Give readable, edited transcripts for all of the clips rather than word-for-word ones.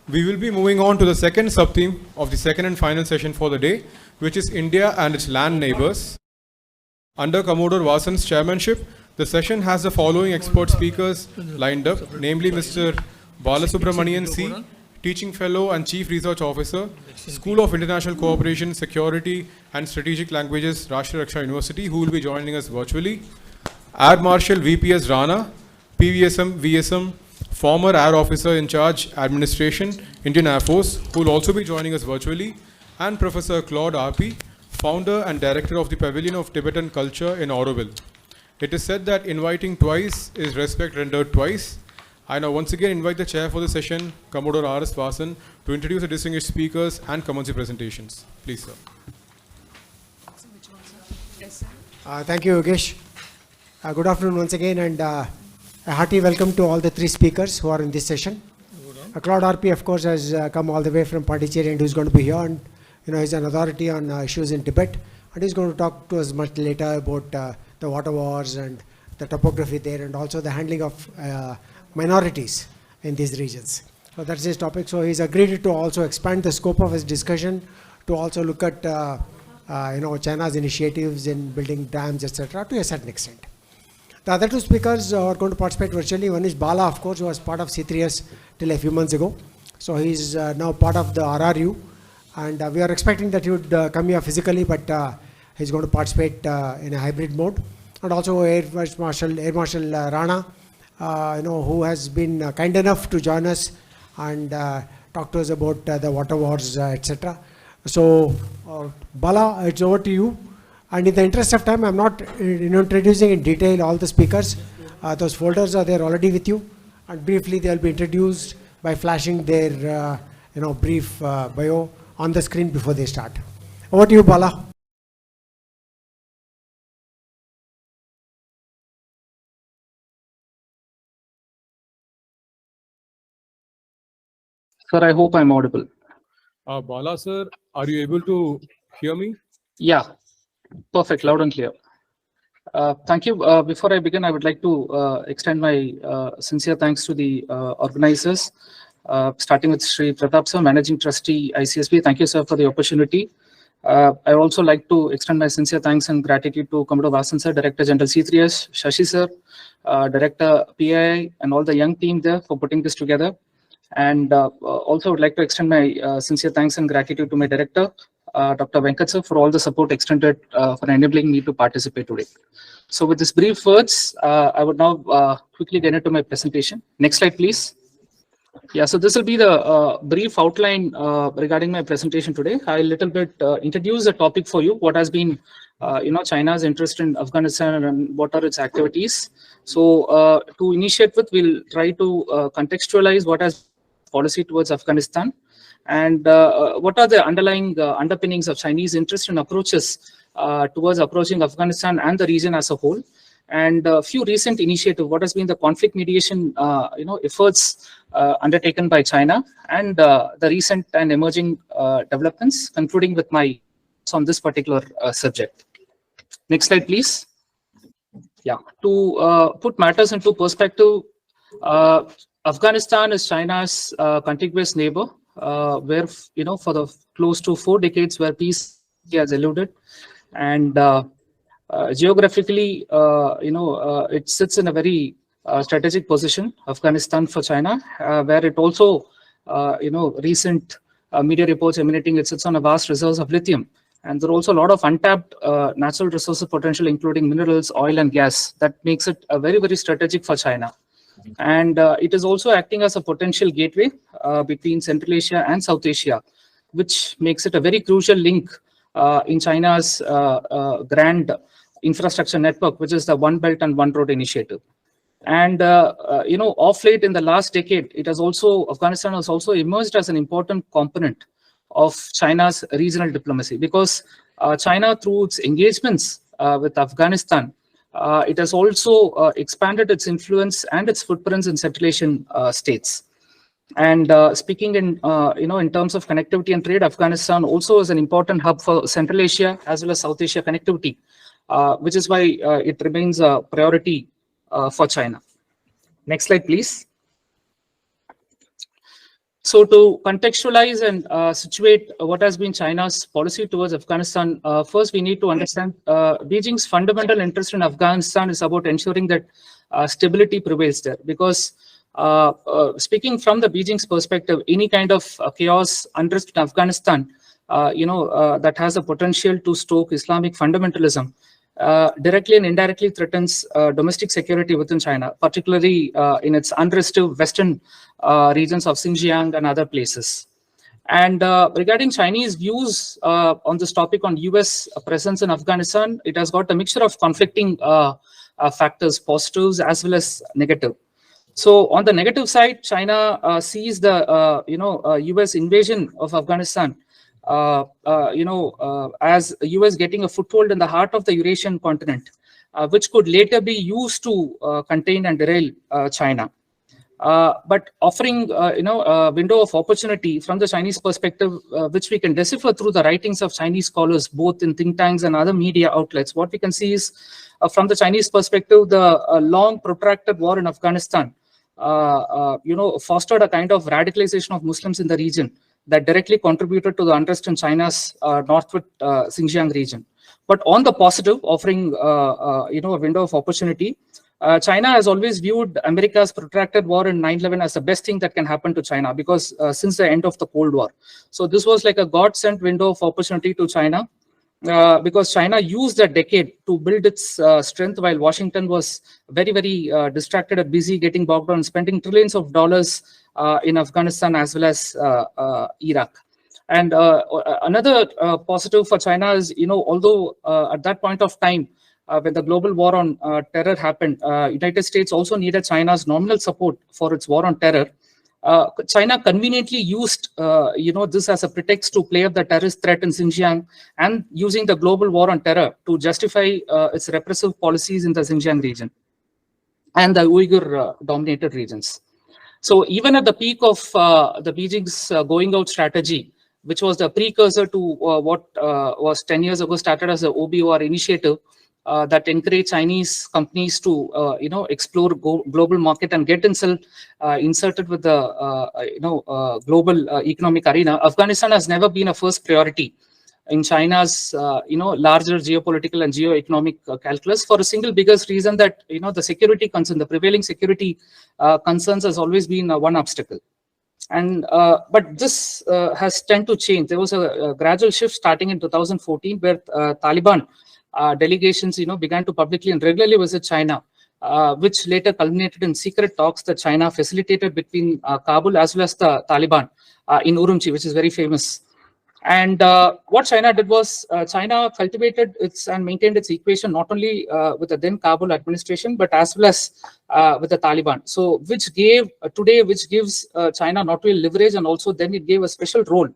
We will be moving on to the second sub-theme of the second and final session for the day, which is India and its land neighbors. Under Commodore Vasan's chairmanship, the session has the following expert speakers lined up, namely Mr. Balasubramanian C., Teaching Fellow and Chief Research Officer, School of International Cooperation, Security and Strategic Languages, Rashtriya Raksha University, who will be joining us virtually. Air Marshal VPS Rana, PVSM, VSM, former Air Officer in Charge Administration, Indian Air Force, who will also be joining us virtually, and Professor Claude RP, founder and director of the Pavilion of Tibetan Culture in Auroville. It is said that inviting twice is respect rendered twice. I now once again invite the chair for the session, Commodore R.S. Vasan, to introduce the distinguished speakers and commence the presentations. Please, sir. Thank you, Yogesh. Good afternoon once again, and a hearty welcome to all the three speakers who are in this session. Claude RP, of course, has come all the way from Pondicherry and who's going to be here, and he's an authority on issues in Tibet, and he's going to talk to us much later about the water wars and the topography there, and also the handling of minorities in these regions. So that's his topic. So he's agreed to also expand the scope of his discussion to also look at China's initiatives in building dams, etc., to a certain extent. The other two speakers are going to participate virtually. One is Bala, of course, who was part of C3S till a few months ago. So he's now part of the RRU, and we are expecting that he would come here physically, but he's going to participate in a hybrid mode. And also Air Marshal Rana, who has been kind enough to join us and talk to us about the water wars, etc. So, Bala, it's over to you. And in the interest of time, I'm not introducing in detail all the speakers. Those folders are there already with you. And briefly, they'll be introduced by flashing their brief bio on the screen before they start. Over to you, Bala. Sir, I hope I'm audible. Bala, sir, are you able to hear me? Yeah, perfect, loud and clear. Thank you. Before I begin, I would like to extend my sincere thanks to the organizers, starting with Sri Pratap sir, Managing Trustee, ICSB. Thank you, sir, for the opportunity. I also like to extend my sincere thanks and gratitude to Commodore Vasan sir, Director General C3S, Shashi sir, Director PI, and all the young team there for putting this together. And also would like to extend my sincere thanks and gratitude to my director, Dr. Venkat sir, for all the support extended for enabling me to participate today. So with this brief words, I would now quickly get into my presentation. Next slide, please. Yeah, so this will be the brief outline regarding my presentation today. I'll little bit introduce the topic for you, what has been China's interest in Afghanistan and what are its activities. So to initiate with, we'll try to contextualize what has policy towards Afghanistan and what are the underlying underpinnings of Chinese interest and approaches towards approaching Afghanistan and the region as a whole, and a few recent initiatives, what has been the conflict mediation efforts undertaken by China, and the recent and emerging developments, concluding with my on this particular subject. Next slide, please. Yeah, to put matters into perspective, Afghanistan is China's contiguous neighbor, where for the close to 4 decades where peace has eluded, and geographically, it sits in a very strategic position, Afghanistan for China, where it also, recent media reports emanating, it sits on a vast reserves of lithium. And there are also a lot of untapped natural resources potential, including minerals, oil, and gas. That makes it very, very strategic for China. And it is also acting as a potential gateway between Central Asia and South Asia, which makes it a very crucial link in China's grand infrastructure network, which is the One Belt and One Road initiative. And off late in the last decade, Afghanistan has also emerged as an important component of China's regional diplomacy, because China, through its engagements with Afghanistan, it has also expanded its influence and its footprints in Central Asian states. And speaking in terms of connectivity and trade, Afghanistan also is an important hub for Central Asia as well as South Asia connectivity, which is why it remains a priority for China. Next slide, please. So to contextualize and situate what has been China's policy towards Afghanistan, first we need to understand Beijing's fundamental interest in Afghanistan is about ensuring that stability prevails there. Because speaking from the Beijing's perspective, any kind of chaos, unrest in Afghanistan, that has a potential to stoke Islamic fundamentalism, directly and indirectly threatens domestic security within China, particularly in its unrestive western regions of Xinjiang and other places. And regarding Chinese views on this topic on US presence in Afghanistan, it has got a mixture of conflicting factors, positives as well as negative. So on the negative side, China sees the US invasion of Afghanistan as US getting a foothold in the heart of the Eurasian continent, which could later be used to contain and derail China. But offering, a window of opportunity from the Chinese perspective, which we can decipher through the writings of Chinese scholars, both in think tanks and other media outlets. What we can see is, from the Chinese perspective, the long protracted war in Afghanistan, fostered a kind of radicalization of Muslims in the region that directly contributed to the unrest in China's northward Xinjiang region. But on the positive, offering a window of opportunity, China has always viewed America's protracted war in 9/11 as the best thing that can happen to China, because since the end of the Cold War. So this was like a God-sent window of opportunity to China, because China used that decade to build its strength, while Washington was very, very distracted and busy getting bogged down, spending trillions of dollars in Afghanistan as well as Iraq. And another positive for China is, although at that point of time, when the global war on terror happened, United States also needed China's nominal support for its war on terror. China conveniently used, this as a pretext to play up the terrorist threat in Xinjiang, and using the global war on terror to justify its repressive policies in the Xinjiang region and the Uyghur-dominated regions. So even at the peak of the Beijing's going out strategy, which was the precursor to what was 10 years ago started as the OBOR initiative, that encourage Chinese companies to, explore global market and get itself inserted with the, global economic arena. Afghanistan has never been a first priority in China's, larger geopolitical and geo-economic calculus, for a single biggest reason that, the security concern, the prevailing security concerns has always been one obstacle. And but this has tended to change. There was a gradual shift starting in 2014, where Taliban delegations, began to publicly and regularly visit China, which later culminated in secret talks that China facilitated between Kabul as well as the Taliban in Urumqi, which is very famous. And what China did was, China cultivated and maintained its equation not only with the then Kabul administration, but as well as with the Taliban. So, which gives China not only leverage, and also then it gave a special role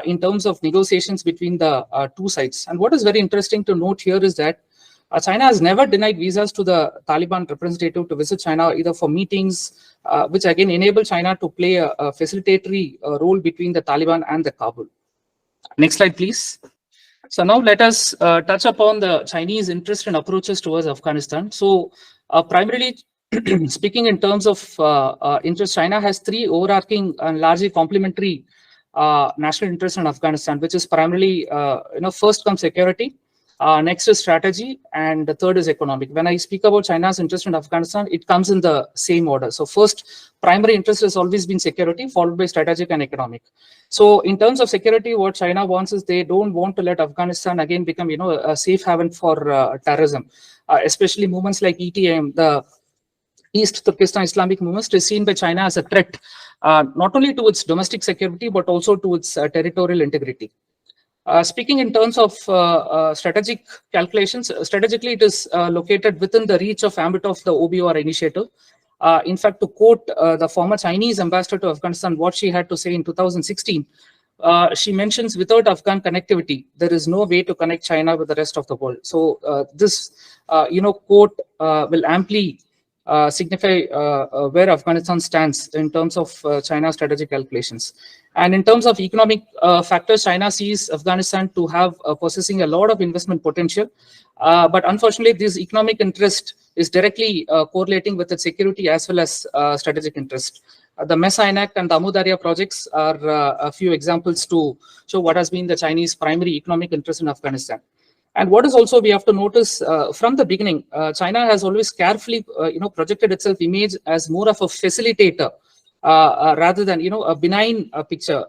in terms of negotiations between the two sides. And what is very interesting to note here is that China has never denied visas to the Taliban representative to visit China, either for meetings, which again enable China to play a facilitatory role between the Taliban and the Kabul. Next slide, please. So now let us touch upon the Chinese interest and approaches towards Afghanistan. So primarily speaking in terms of interest, China has three overarching and largely complementary national interests in Afghanistan, which is primarily, first comes security, next is strategy, and the third is economic. When I speak about China's interest in Afghanistan, it comes in the same order. So first, primary interest has always been security, followed by strategic and economic. So in terms of security, what China wants is they don't want to let Afghanistan again become, a safe haven for terrorism, especially movements like ETM, the East Turkestan Islamic movement, is seen by China as a threat, not only to its domestic security, but also to its territorial integrity. Speaking in terms of strategic calculations, strategically it is located within the reach of ambit of the OBOR initiative. In fact, to quote the former Chinese ambassador to Afghanistan, what she had to say in 2016, she mentions, without Afghan connectivity, there is no way to connect China with the rest of the world. So this, quote will amply signify where Afghanistan stands in terms of China's strategic calculations. And in terms of economic factors, China sees Afghanistan to have possessing a lot of investment potential. But unfortunately, this economic interest is directly correlating with its security as well as strategic interest. The Mesa-Ainak and the Amu Darya projects are a few examples to show what has been the Chinese primary economic interest in Afghanistan. And what is also we have to notice from the beginning, China has always carefully, projected itself image as more of a facilitator rather than, a benign picture,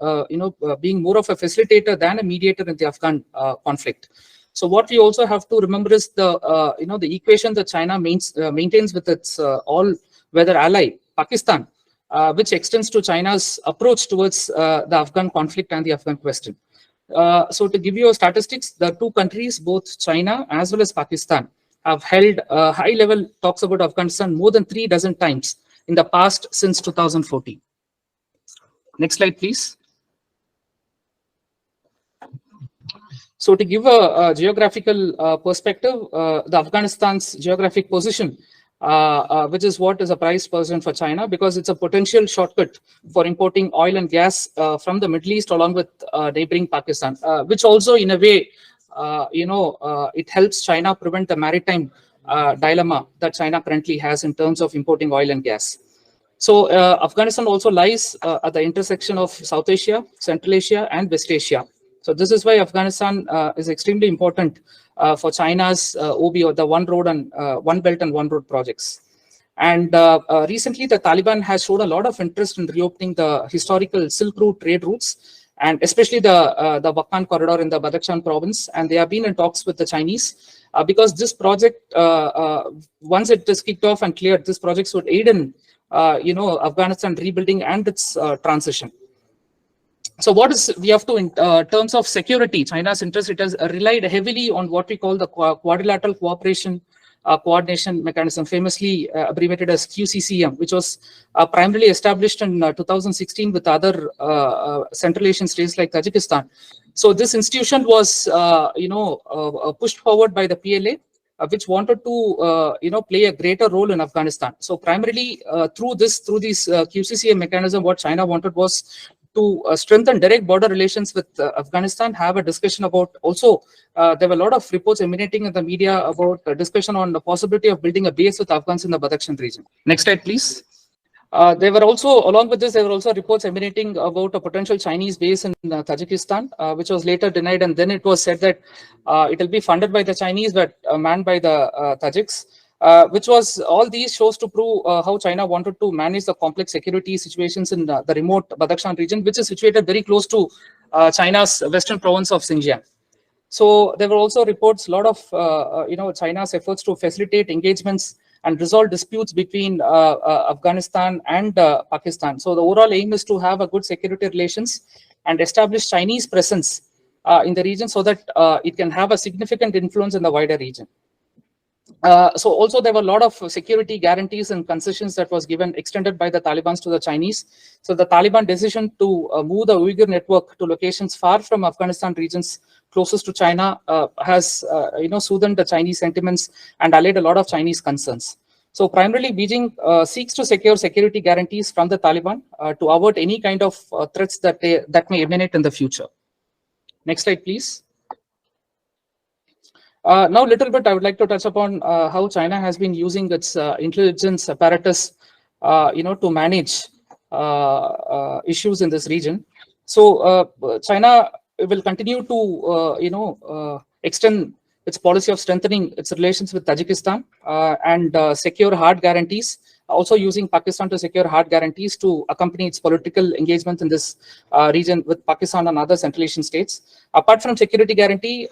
being more of a facilitator than a mediator in the Afghan conflict. So what we also have to remember is the, the equation that China maintains with its all-weather ally, Pakistan, which extends to China's approach towards the Afghan conflict and the Afghan question. So to give you a statistics, the two countries, both China as well as Pakistan, have held high-level talks about Afghanistan more than 36 times in the past since 2014. Next slide, please. So to give a geographical perspective, the Afghanistan's geographic position, which is what is a prized position for China, because it's a potential shortcut for importing oil and gas from the Middle East along with neighboring Pakistan, which also in a way, it helps China prevent the maritime dilemma that China currently has in terms of importing oil and gas. So Afghanistan also lies at the intersection of South Asia, Central Asia, and West Asia. So this is why Afghanistan is extremely important for China's OB, or the One Road and One Belt and One Road projects. And recently, the Taliban has showed a lot of interest in reopening the historical Silk Route trade routes, and especially the Wakhan corridor in the Badakhshan province. And they have been in talks with the Chinese because this project, once it is kicked off and cleared, this project would aid in Afghanistan rebuilding and its transition. So what is we have to, in terms of security, China's interest, it has relied heavily on what we call the quadrilateral cooperation coordination mechanism, famously abbreviated as QCCM, which was primarily established in 2016 with other Central Asian states like Tajikistan. So this institution was, pushed forward by the PLA, which wanted to, play a greater role in Afghanistan. So primarily through these QCCM mechanism, what China wanted was to strengthen direct border relations with Afghanistan, have a discussion about also, there were a lot of reports emanating in the media about a discussion on the possibility of building a base with Afghans in the Badakhshan region. Next slide, please. There were also, along with this, there were also reports emanating about a potential Chinese base in Tajikistan, which was later denied. And then it was said that it will be funded by the Chinese, but manned by the Tajiks. Which was all these shows to prove how China wanted to manage the complex security situations in the remote Badakhshan region, which is situated very close to China's western province of Xinjiang. So there were also reports, a lot of China's efforts to facilitate engagements and resolve disputes between Afghanistan and Pakistan. So the overall aim is to have a good security relations and establish Chinese presence in the region so that it can have a significant influence in the wider region. So also there were a lot of security guarantees and concessions that was given, extended by the Taliban to the Chinese. So the Taliban decision to move the Uyghur network to locations far from Afghanistan regions closest to China has, soothed the Chinese sentiments and allayed a lot of Chinese concerns. So primarily Beijing seeks to secure security guarantees from the Taliban to avoid any kind of threats that may emanate in the future. Next slide, please. Now, a little bit, I would like to touch upon how China has been using its intelligence apparatus, to manage issues in this region. So, China will continue to, extend its policy of strengthening its relations with Tajikistan and secure hard guarantees. Also using Pakistan to secure hard guarantees to accompany its political engagement in this region with Pakistan and other Central Asian states. Apart from security guarantee,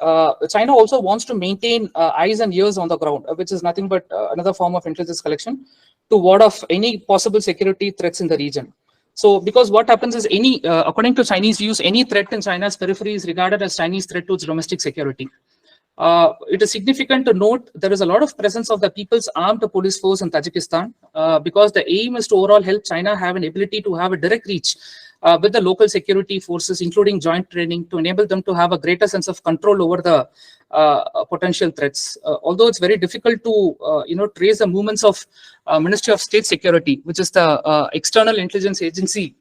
China also wants to maintain eyes and ears on the ground, which is nothing but another form of intelligence collection to ward off any possible security threats in the region. So because what happens is according to Chinese views, any threat in China's periphery is regarded as Chinese threat to its domestic security. It is significant to note there is a lot of presence of the People's Armed Police Force in Tajikistan because the aim is to overall help China have an ability to have a direct reach with the local security forces, including joint training, to enable them to have a greater sense of control over the potential threats. Although it's very difficult to trace the movements of Ministry of State Security, which is the external intelligence agency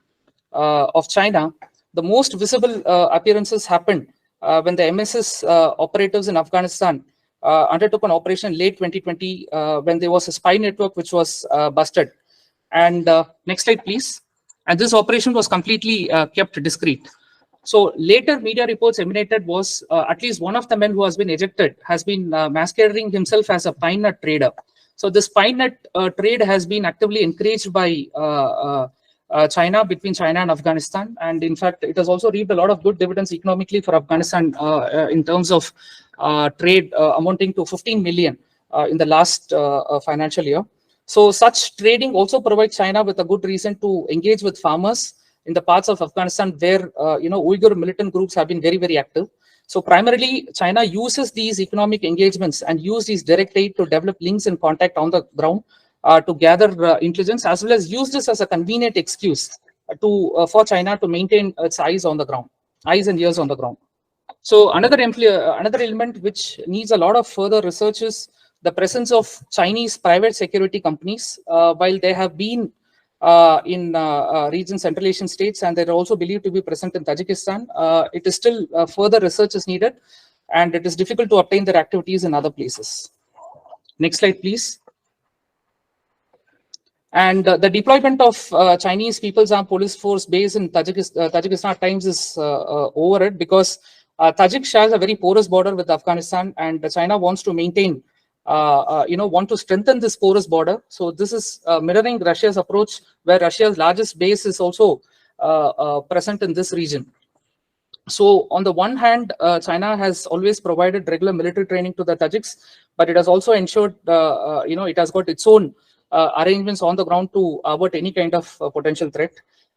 of China, the most visible appearances happened when the MSS operatives in Afghanistan undertook an operation late 2020 when there was a spy network which was busted. And next slide, please. And this operation was completely kept discreet. So later media reports emanated was at least one of the men who has been ejected has been masquerading himself as a pine nut trader. So this pine nut trade has been actively encouraged by China, between China and Afghanistan. And in fact, it has also reaped a lot of good dividends economically for Afghanistan in terms of trade amounting to 15 million in the last financial year. So such trading also provides China with a good reason to engage with farmers in the parts of Afghanistan where Uyghur militant groups have been very, very active. So primarily, China uses these economic engagements and use these direct aid to develop links and contact on the ground to gather intelligence, as well as use this as a convenient excuse for China to maintain its eyes on the ground, eyes and ears on the ground. So another element which needs a lot of further research is the presence of Chinese private security companies. While they have been in region Central Asian states, and they're also believed to be present in Tajikistan, it is still further research is needed, and it is difficult to obtain their activities in other places. Next slide, please. And the deployment of Chinese People's Armed Police Force based in Tajikistan at times is over it, because Tajik shares a very porous border with Afghanistan, and China wants to maintain, want to strengthen this porous border. So this is mirroring Russia's approach, where Russia's largest base is also present in this region. So on the one hand, China has always provided regular military training to the Tajiks, but it has also ensured, it has got its own arrangements on the ground to avert any kind of potential threat.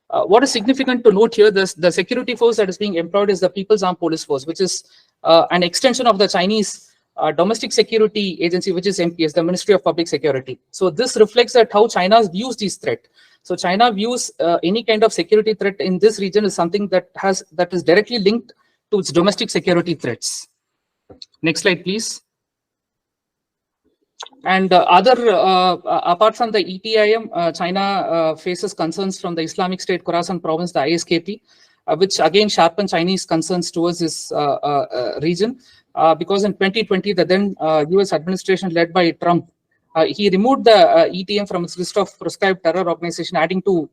What is significant to note here, the security force that is being employed is the People's Armed Police Force, which is an extension of the Chinese domestic security agency, which is MPS, the Ministry of Public Security. So this reflects that how China views this threat. So China views any kind of security threat in this region is something that is directly linked to its domestic security threats. Next slide, please. And apart from the EPIM, China faces concerns from the Islamic State Khorasan province, the ISKP, which again sharpen Chinese concerns towards this region. Because in 2020, the then US administration led by Trump, he removed the ETM from its list of proscribed terror organization, adding to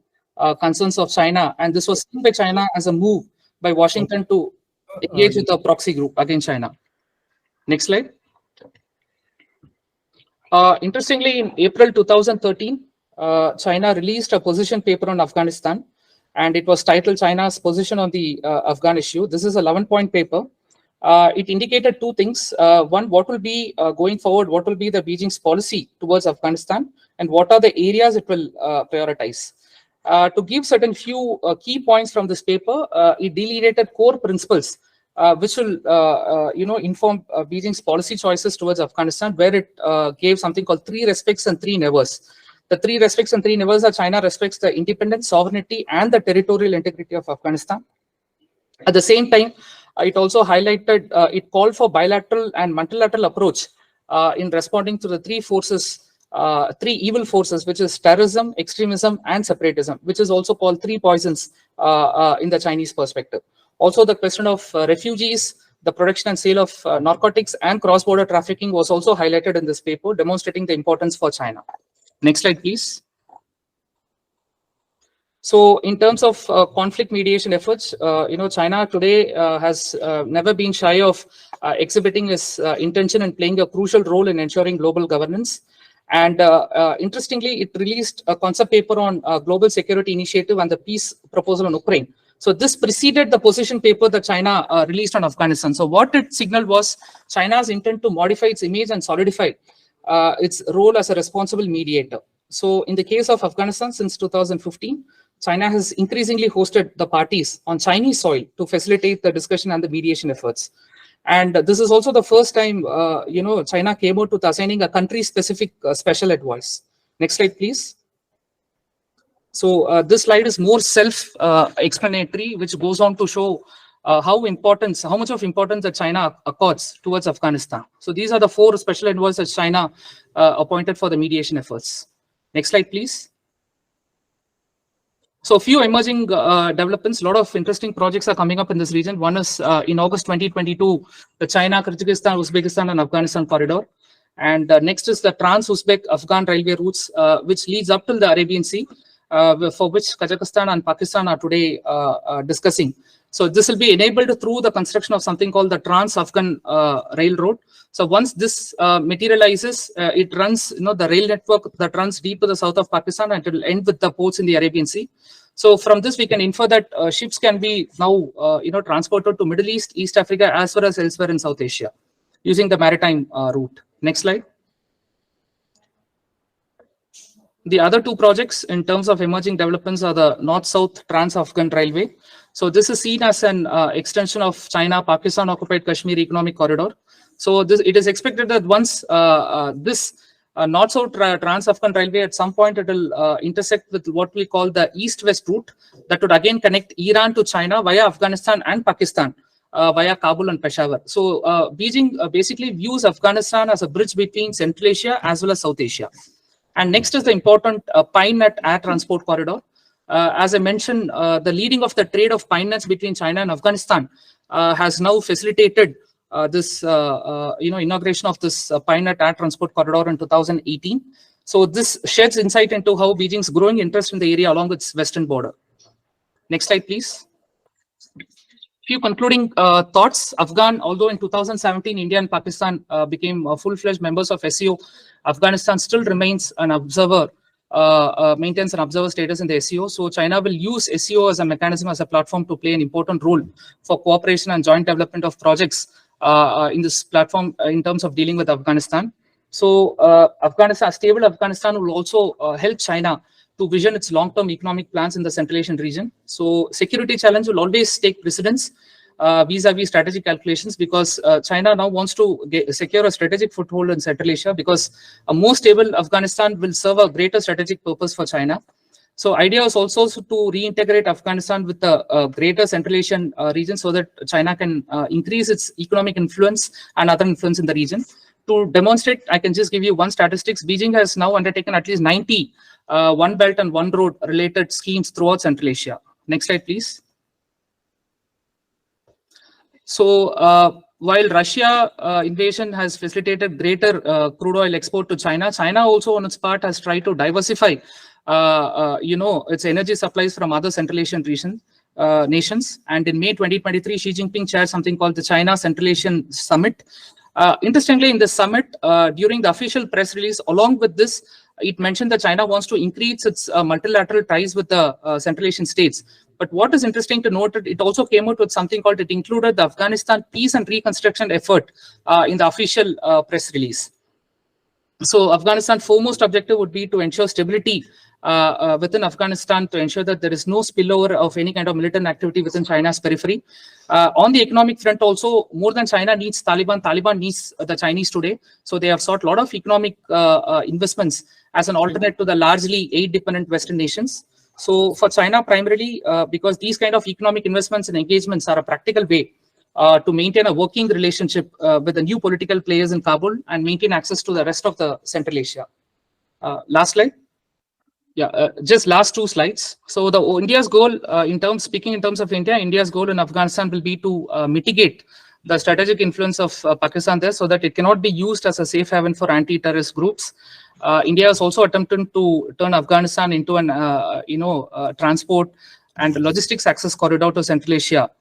concerns of China. And this was seen by China as a move by Washington to engage with a proxy group against China. Next slide. Interestingly, in April 2013, China released a position paper on Afghanistan, and it was titled China's Position on the Afghan Issue. This is a 11-point paper. It indicated two things. One, what will be going forward, what will be the Beijing's policy towards Afghanistan, and what are the areas it will prioritize. To give certain few key points from this paper, it delineated core principles which will inform Beijing's policy choices towards Afghanistan, where it gave something called 3 respects and 3 nevers. The 3 respects and 3 nevers are: China respects the independence, sovereignty, and the territorial integrity of Afghanistan. At the same time, it also highlighted, it called for bilateral and multilateral approach in responding to the 3 forces, 3 evil forces, which is terrorism, extremism, and separatism, which is also called 3 poisons in the Chinese perspective. Also, the question of refugees, the production and sale of narcotics, and cross-border trafficking was also highlighted in this paper, demonstrating the importance for China. Next slide, please. So in terms of conflict mediation efforts, China today has never been shy of exhibiting its intention and playing a crucial role in ensuring global governance. And interestingly, it released a concept paper on global security initiative and the peace proposal on Ukraine. So this preceded the position paper that China released on Afghanistan. So what it signaled was China's intent to modify its image and solidify its role as a responsible mediator. So in the case of Afghanistan, since 2015, China has increasingly hosted the parties on Chinese soil to facilitate the discussion and the mediation efforts. And this is also the first time, China came out with assigning a country-specific special advice. Next slide, please. So this slide is more self-explanatory, which goes on to show how much of importance that China accords towards Afghanistan. So these are the 4 special envoys that China appointed for the mediation efforts. Next slide, please. So a few emerging developments, a lot of interesting projects are coming up in this region. One is in August 2022, the China, Kyrgyzstan, Uzbekistan, and Afghanistan corridor. And next is the Trans-Uzbek Afghan railway routes, which leads up to the Arabian Sea. for which Kazakhstan and Pakistan are today discussing. So this will be enabled through the construction of something called the Trans-Afghan Railroad. So once this materializes, it runs, the rail network that runs deep to the south of Pakistan, and it will end with the ports in the Arabian Sea. So from this, we can infer that ships can be now, transported to Middle East, East Africa, as well as elsewhere in South Asia, using the maritime route. Next slide. The other two projects in terms of emerging developments are the North-South Trans-Afghan Railway. So this is seen as an extension of China-Pakistan occupied Kashmir economic corridor. So it is expected that once this North-South Trans-Afghan Railway, at some point it will intersect with what we call the East-West route that would again connect Iran to China via Afghanistan and Pakistan via Kabul and Peshawar. So Beijing basically views Afghanistan as a bridge between Central Asia as well as South Asia. And next is the important pine nut air transport corridor. As I mentioned, the leading of the trade of pine nuts between China and Afghanistan has now facilitated this inauguration of this pine nut air transport corridor in 2018. So this sheds insight into how Beijing's growing interest in the area along its western border. Next slide, please. Few concluding thoughts. Although in 2017 India and Pakistan became full-fledged members of SCO, Afghanistan still remains an observer, maintains an observer status in the SCO. So China will use SCO as a mechanism, as a platform to play an important role for cooperation and joint development of projects in this platform in terms of dealing with Afghanistan. So a stable Afghanistan will also help China to vision its long-term economic plans in the Central Asian region. So security challenge will always take precedence vis-a-vis strategic calculations, because China now wants to secure a strategic foothold in Central Asia, because a more stable Afghanistan will serve a greater strategic purpose for China. So idea is also to reintegrate Afghanistan with the greater Central Asian region, so that China can increase its economic influence and other influence in the region. To demonstrate, I can just give you one statistics. Beijing has now undertaken at least 90 One Belt and One Road related schemes throughout Central Asia. Next slide, please. So while Russia invasion has facilitated greater crude oil export to China, China also on its part has tried to diversify its energy supplies from other Central Asian nations. And in May 2023, Xi Jinping chaired something called the China Central Asian Summit. Interestingly, in this summit, during the official press release, along with this, it mentioned that China wants to increase its multilateral ties with the Central Asian states. But what is interesting to note, it also came out with something called, it included the Afghanistan peace and reconstruction effort in the official press release. So Afghanistan's foremost objective would be to ensure stability within Afghanistan, to ensure that there is no spillover of any kind of militant activity within China's periphery. On the economic front also, more than China needs Taliban, Taliban needs the Chinese today. So they have sought a lot of economic investments as an alternate to the largely aid-dependent Western nations. So for China primarily, because these kind of economic investments and engagements are a practical way to maintain a working relationship with the new political players in Kabul and maintain access to the rest of the Central Asia. Last slide. Yeah, just last two slides. So the India's goal, speaking in terms of India, India's goal in Afghanistan will be to mitigate the strategic influence of Pakistan there, so that it cannot be used as a safe haven for anti-terrorist groups. India is also attempting to turn Afghanistan into an transport and logistics access corridor to Central Asia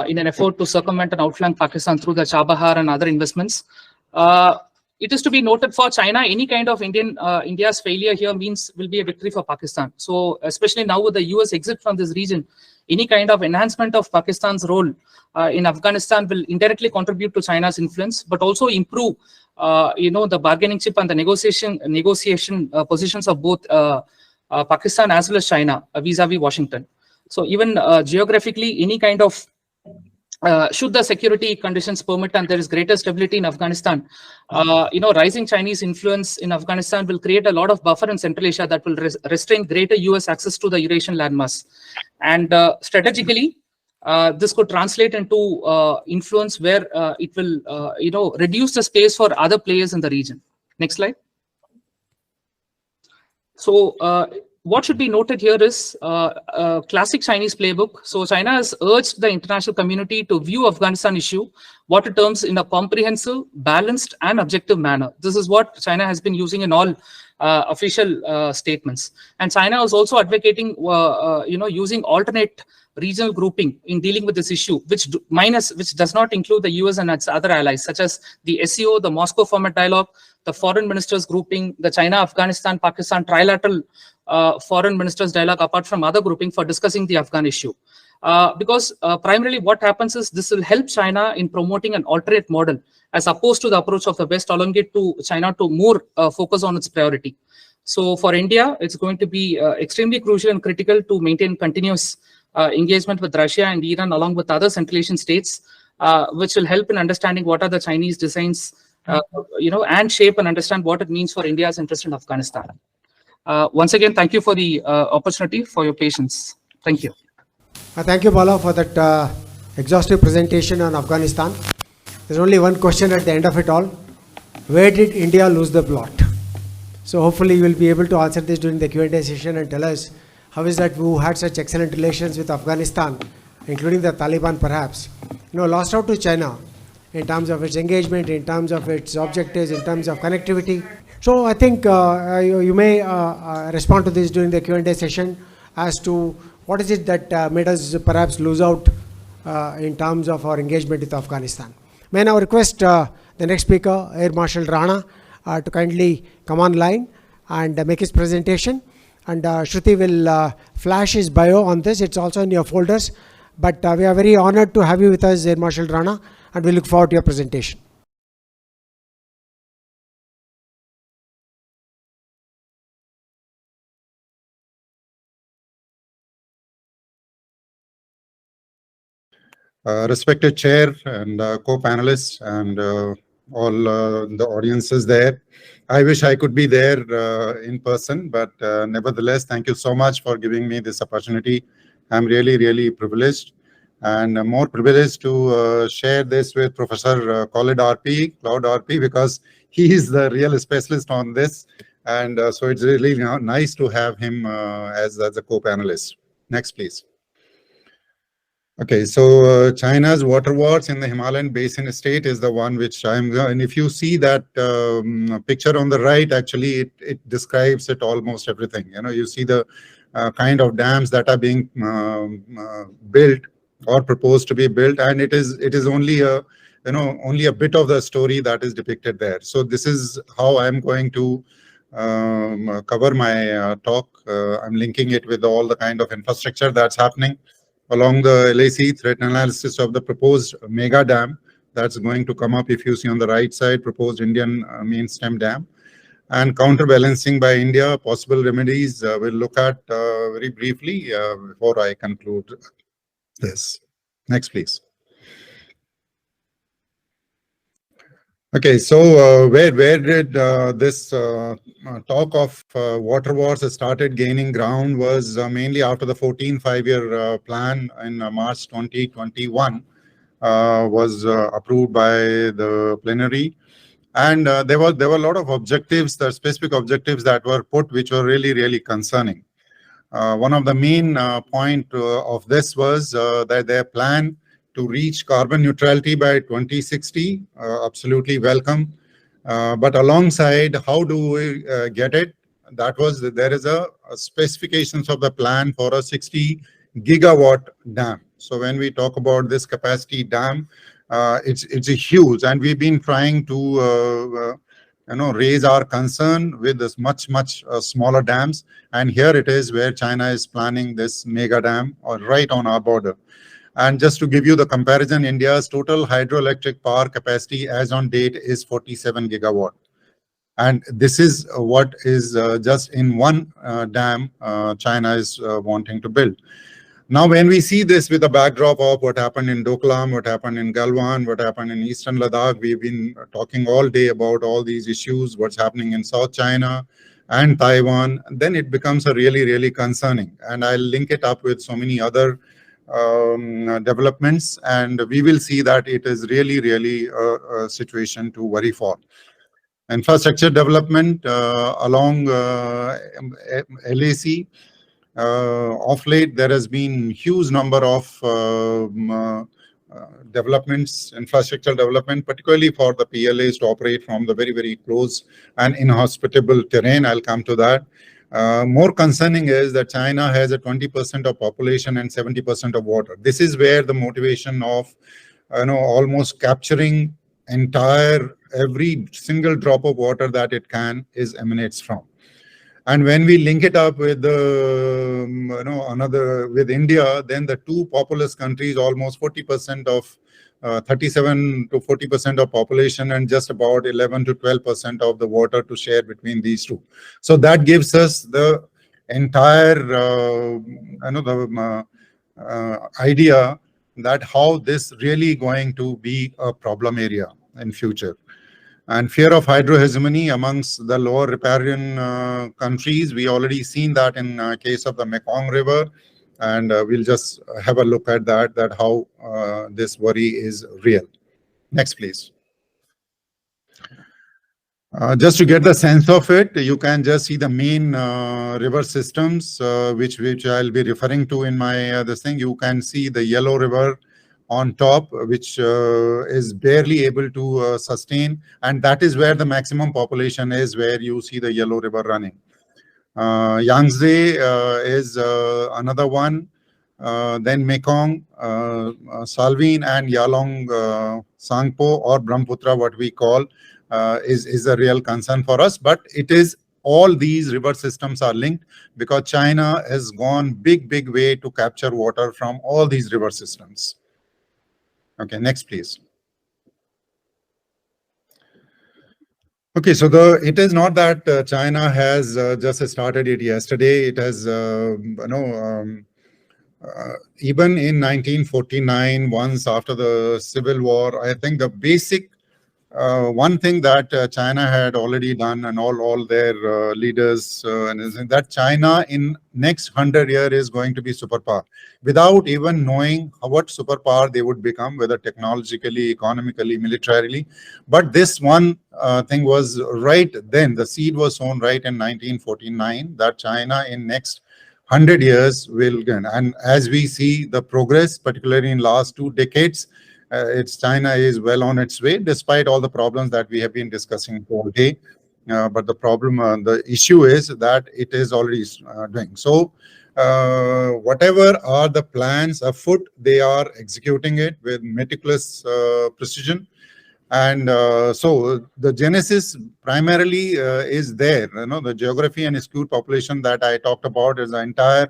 in an effort to circumvent and outflank Pakistan through the Chabahar and other investments. It is to be noted, for China, any kind of India's failure here will be a victory for Pakistan. So especially now with the US exit from this region, any kind of enhancement of Pakistan's role in Afghanistan will indirectly contribute to China's influence, but also improve the bargaining chip and the negotiation positions of both Pakistan as well as China vis-a-vis Washington. So even geographically, any kind of should the security conditions permit and there is greater stability in Afghanistan, rising Chinese influence in Afghanistan will create a lot of buffer in Central Asia that will restrain greater US access to the Eurasian landmass. And strategically, this could translate into influence where it will, reduce the space for other players in the region. Next slide. So what should be noted here is a classic Chinese playbook. So China has urged the international community to view Afghanistan issue, what it terms, in a comprehensive, balanced and objective manner. This is what China has been using in all official statements. And China is also advocating, using alternate regional grouping in dealing with this issue, which does not include the US and its other allies, such as the SEO, the Moscow format dialogue, the foreign ministers grouping, the China, Afghanistan, Pakistan trilateral foreign ministers dialogue, apart from other grouping for discussing the Afghan issue. Because primarily what happens is this will help China in promoting an alternate model as opposed to the approach of the West, allowing it to China to more focus on its priority. So for India, it's going to be extremely crucial and critical to maintain continuous engagement with Russia and Iran, along with other Central Asian states, which will help in understanding what are the Chinese designs, and shape and understand what it means for India's interest in Afghanistan. Once again, thank you for the opportunity, for your patience. Thank you. Thank you, Bala, for that exhaustive presentation on Afghanistan. There's only one question at the end of it all. Where did India lose the plot? So hopefully you will be able to answer this during the Q&A session and tell us how is that we had such excellent relations with Afghanistan, including the Taliban perhaps, lost out to China in terms of its engagement, in terms of its objectives, in terms of connectivity. So I think you may respond to this during the Q&A session as to what is it that made us perhaps lose out in terms of our engagement with Afghanistan. May I now request the next speaker, Air Marshal Rana, to kindly come online and make his presentation. And Shruti will flash his bio on this. It's also in your folders. But we are very honored to have you with us, Air Marshal Rana, and we look forward to your presentation. Respected chair and co-panelists and all the audiences there. I wish I could be there in person, but nevertheless, thank you so much for giving me this opportunity. I'm really, really privileged, and more privileged to share this with Professor Cloud RP, because he is the real specialist on this. And so it's really nice to have him as a co-panelist. Next, please. Okay, so China's water wars in the Himalayan basin state is the one which and if you see that picture on the right, actually it describes it almost everything. You see the kind of dams that are being built or proposed to be built, and it is only a bit of the story that is depicted there. So this is how I'm going to cover my talk. I'm linking it with all the kind of infrastructure that's happening along the LAC, threat analysis of the proposed mega dam that's going to come up. If you see on the right side, proposed Indian main stem dam, and counterbalancing by India, possible remedies we'll look at very briefly before I conclude this. Next, please. Okay, so where did this talk of water wars started gaining ground was mainly after the 14th five-year plan in March 2021 was approved by the plenary. And there were a lot of objectives, the specific objectives that were put, which were really, really concerning. One of the main point of this was that their plan to reach carbon neutrality by 2060, absolutely welcome. But alongside, how do we get it? That was, there is a specifications of the plan for a 60 gigawatt dam. So when we talk about this capacity dam, it's a huge, and we've been trying to raise our concern with this much smaller dams. And here it is where China is planning this mega dam right on our border. And just to give you the comparison, India's total hydroelectric power capacity as on date is 47 gigawatt. And this is what is just in one dam China is wanting to build. Now, when we see this with the backdrop of what happened in Doklam, what happened in Galwan, what happened in Eastern Ladakh, we've been talking all day about all these issues, what's happening in South China and Taiwan, then it becomes a really, really concerning. And I'll link it up with so many other developments, and we will see that it is really, really a situation to worry for. Infrastructure development along LAC. Of late, there has been huge number of developments, infrastructure development, particularly for the PLAs to operate from the very, very close and inhospitable terrain. I'll come to that. More concerning is that China has a 20% of population and 70% of water. This is where the motivation of almost capturing every single drop of water that it can emanates from. And when we link it up with with India, then the two populous countries, almost 40% of 37 to 40% of population, and just about 11 to 12% of the water to share between these two. So that gives us the entire idea that how this really going to be a problem area in future. And fear of hydrohegemony amongst the lower riparian countries, we already seen that in case of the Mekong River, and we'll just have a look at that how this worry is real. Next, please. Just to get the sense of it, you can just see the main river systems, which I'll be referring to in my this thing. You can see the Yellow River on top, which is barely able to sustain, and that is where the maximum population is, where you see the Yellow River running. Yangtze is another one. Then Mekong, Salween, and Yalong Sangpo, or Brahmaputra, what we call, is a real concern for us. But it is all these river systems are linked, because China has gone big way to capture water from all these river systems. Okay, next, please. Okay, so it is not that China has just started it yesterday. It has, even in 1949, once after the Civil War, I think the basic one thing that China had already done, and all their leaders, and is that China in next 100 years is going to be superpower, without even knowing what superpower they would become, whether technologically, economically, militarily. But this one thing was right then. The seed was sown right in 1949 that China in next 100 years will gain. And as we see the progress, particularly in last 2 decades, China is well on its way, despite all the problems that we have been discussing all day. But the issue is that it is already doing. So whatever are the plans afoot, they are executing it with meticulous precision. And so the genesis primarily is there. The geography and skewed population that I talked about is the entire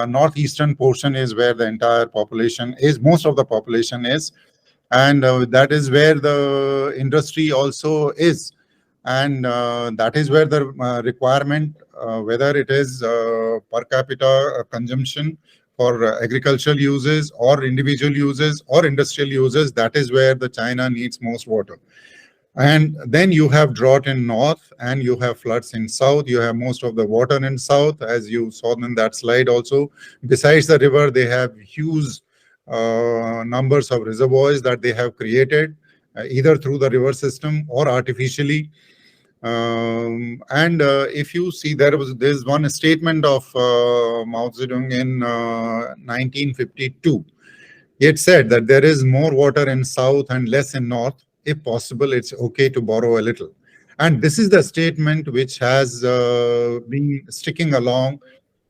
northeastern portion is where the entire population is, most of the population is. And that is where the industry also is. And that is where the requirement, whether it is per capita consumption for agricultural uses or individual uses or industrial uses, that is where the China needs most water. And then you have drought in north, and you have floods in south. You have most of the water in south, as you saw in that slide also. Besides the river, they have huge numbers of reservoirs that they have created, either through the river system or artificially. And if you see, there's one statement of Mao Zedong in 1952. It said that there is more water in south and less in north. If possible, it's okay to borrow a little. And this is the statement which has been sticking along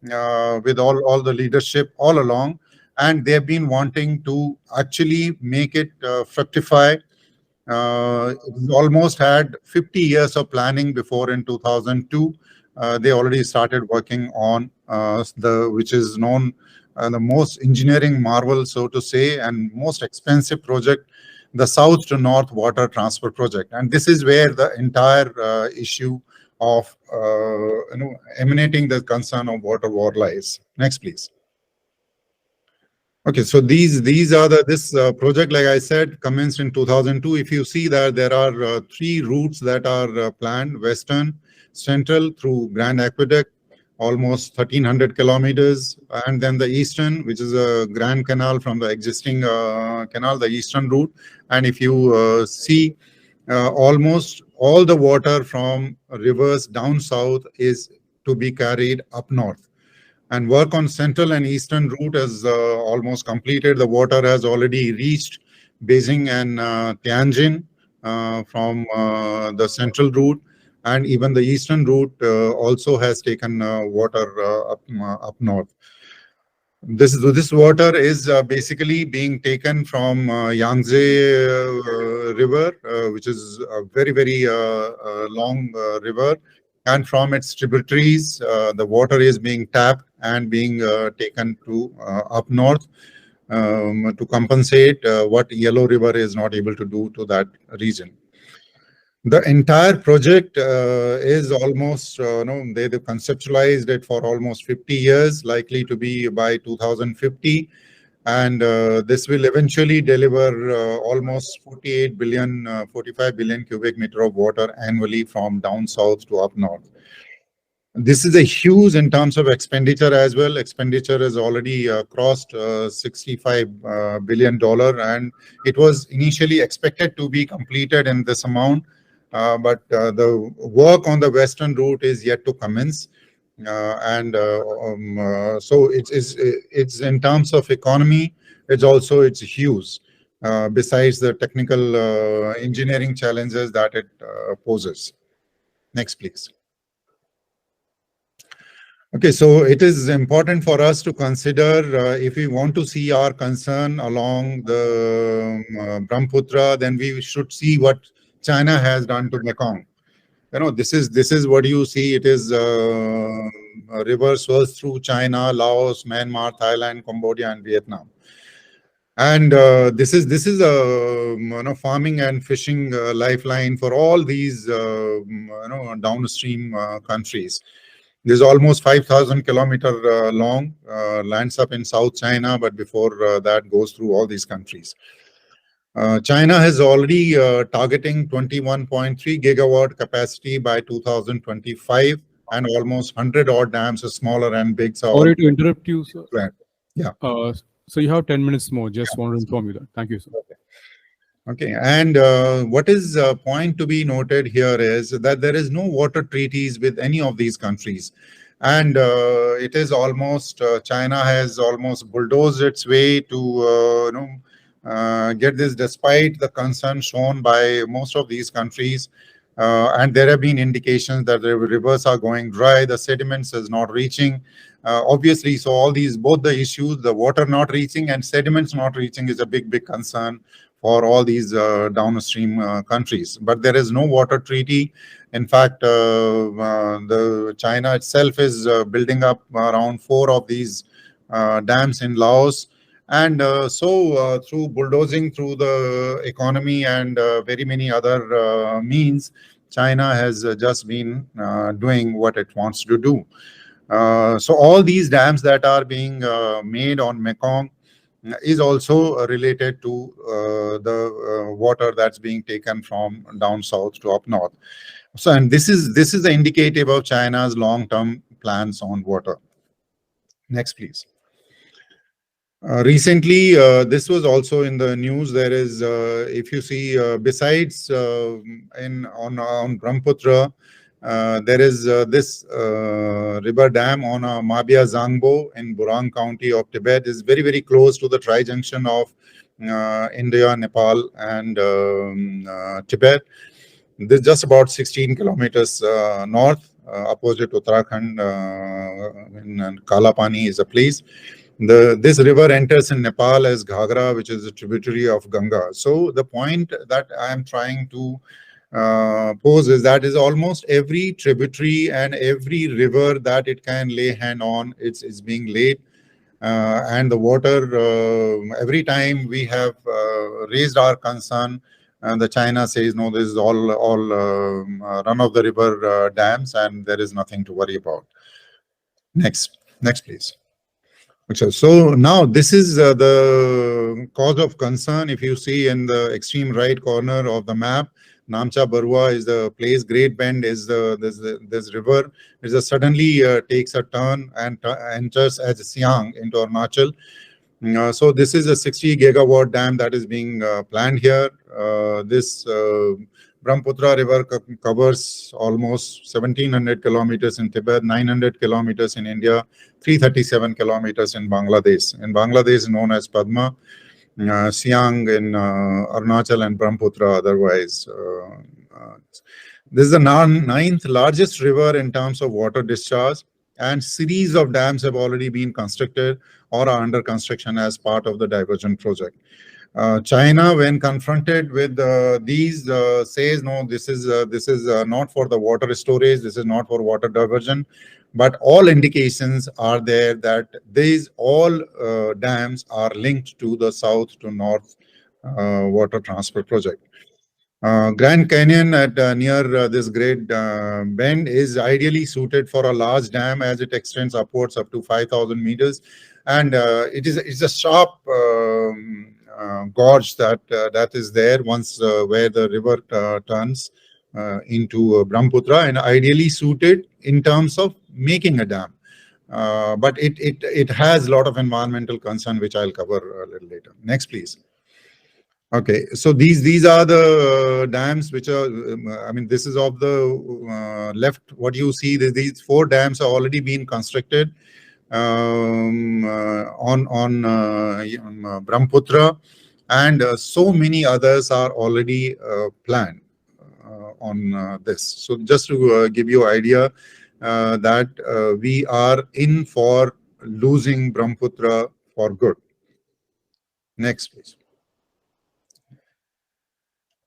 with all the leadership all along. And they've been wanting to actually make it fructify. Almost had 50 years of planning before in 2002. They already started working on which is known the most engineering marvel, so to say, and most expensive project, the south to north water transfer project. And this is where the entire issue of emanating the concern of water war lies. Next, please. Okay, so these are this project, like I said, commenced in 2002. If you see that there are 3 routes that are planned: western, central through Grand Aqueduct, almost 1,300 kilometers, and then the eastern, which is a Grand Canal from the existing canal, the eastern route. And if you see, almost all the water from rivers down south is to be carried up north. And work on central and eastern route is almost completed. The water has already reached Beijing and Tianjin from the central route, and even the eastern route also has taken water up north. This water is basically being taken from Yangtze River, which is a very long river, and from its tributaries, the water is being tapped and being taken to up north to compensate what Yellow River is not able to do to that region. The entire project is almost, they've conceptualized it for almost 50 years, likely to be by 2050. And this will eventually deliver almost 48 billion, 45 billion cubic meter of water annually from down south to up north. This is a huge in terms of expenditure as well. Expenditure has already crossed $65 billion, and it was initially expected to be completed in this amount. But the work on the western route is yet to commence. So it's in terms of economy, it's huge, besides the technical engineering challenges that it poses. Next, please. Okay, so it is important for us to consider if we want to see our concern along the Brahmaputra, then we should see what China has done to Mekong. This is what you see. It is a river swells through China, Laos, Myanmar, Thailand, Cambodia, and Vietnam. And this is a farming and fishing lifeline for all these downstream countries. This is almost 5,000 kilometer long, lands up in South China, but before that goes through all these countries. China has already targeting 21.3 gigawatt capacity by 2025, and almost 100 odd dams, smaller and big. Sorry to interrupt you, sir. Yeah. So you have 10 minutes more. Just want to inform you that. Thank you, sir. Okay, and what is a point to be noted here is that there is no water treaties with any of these countries. And it is almost, China has almost bulldozed its way to get this, despite the concern shown by most of these countries. And there have been indications that the rivers are going dry, the sediments is not reaching. Obviously, so all these, both the issues, the water not reaching and sediments not reaching, is a big concern for all these downstream countries. But there is no water treaty. In fact, the China itself is building up around 4 of these dams in Laos. And so through bulldozing through the economy and very many other means, China has just been doing what it wants to do. So all these dams that are being made on Mekong is also related to the water that's being taken from down south to up north. So, and this is the indicative of China's long-term plans on water. Next, please. Recently, this was also in the news. There is, if you see, besides on Brahmaputra, there is this river dam on Mabia Zangbo in Burang County of Tibet. Is very close to the tri-junction of India, Nepal, and Tibet. This is just about 16 kilometers north, opposite Uttarakhand, in Kalapani is a place. This river enters in Nepal as Ghagra, which is a tributary of Ganga. So the point that I am trying to pose is that is almost every tributary and every river that it can lay hand on, it's being laid. And the water, every time we have raised our concern, and the China says, no, this is all run of the river dams, and there is nothing to worry about. Next, please. So now this is the cause of concern. If you see in the extreme right corner of the map, Namcha Barua is the place. Great Bend is this river. It suddenly takes a turn and enters as Siang into Arunachal. So this is a 60 gigawatt dam that is being planned here. This Brahmaputra River covers almost 1700 kilometers in Tibet, 900 kilometers in India, 337 kilometers in Bangladesh. In Bangladesh, known as Padma, Siang in Arunachal, and Brahmaputra otherwise. This is the ninth largest river in terms of water discharge, and series of dams have already been constructed or are under construction as part of the diversion project. China, when confronted with these, says no, this is not for the water storage, this is not for water diversion, but all indications are there that these all dams are linked to the south to north water transfer project. Grand Canyon at near this great bend is ideally suited for a large dam as it extends upwards up to 5,000 meters, and it's a sharp gorge that is there once where the river turns into Brahmaputra, and ideally suited in terms of making a dam. But it has a lot of environmental concern, which I'll cover a little later. Next, please. Okay, so these are the dams which are, I mean, this is of the left, what you see, these 4 dams are already been constructed on Brahmaputra, and so many others are already planned on this. So just to give you an idea that we are in for losing Brahmaputra for good. Next, please.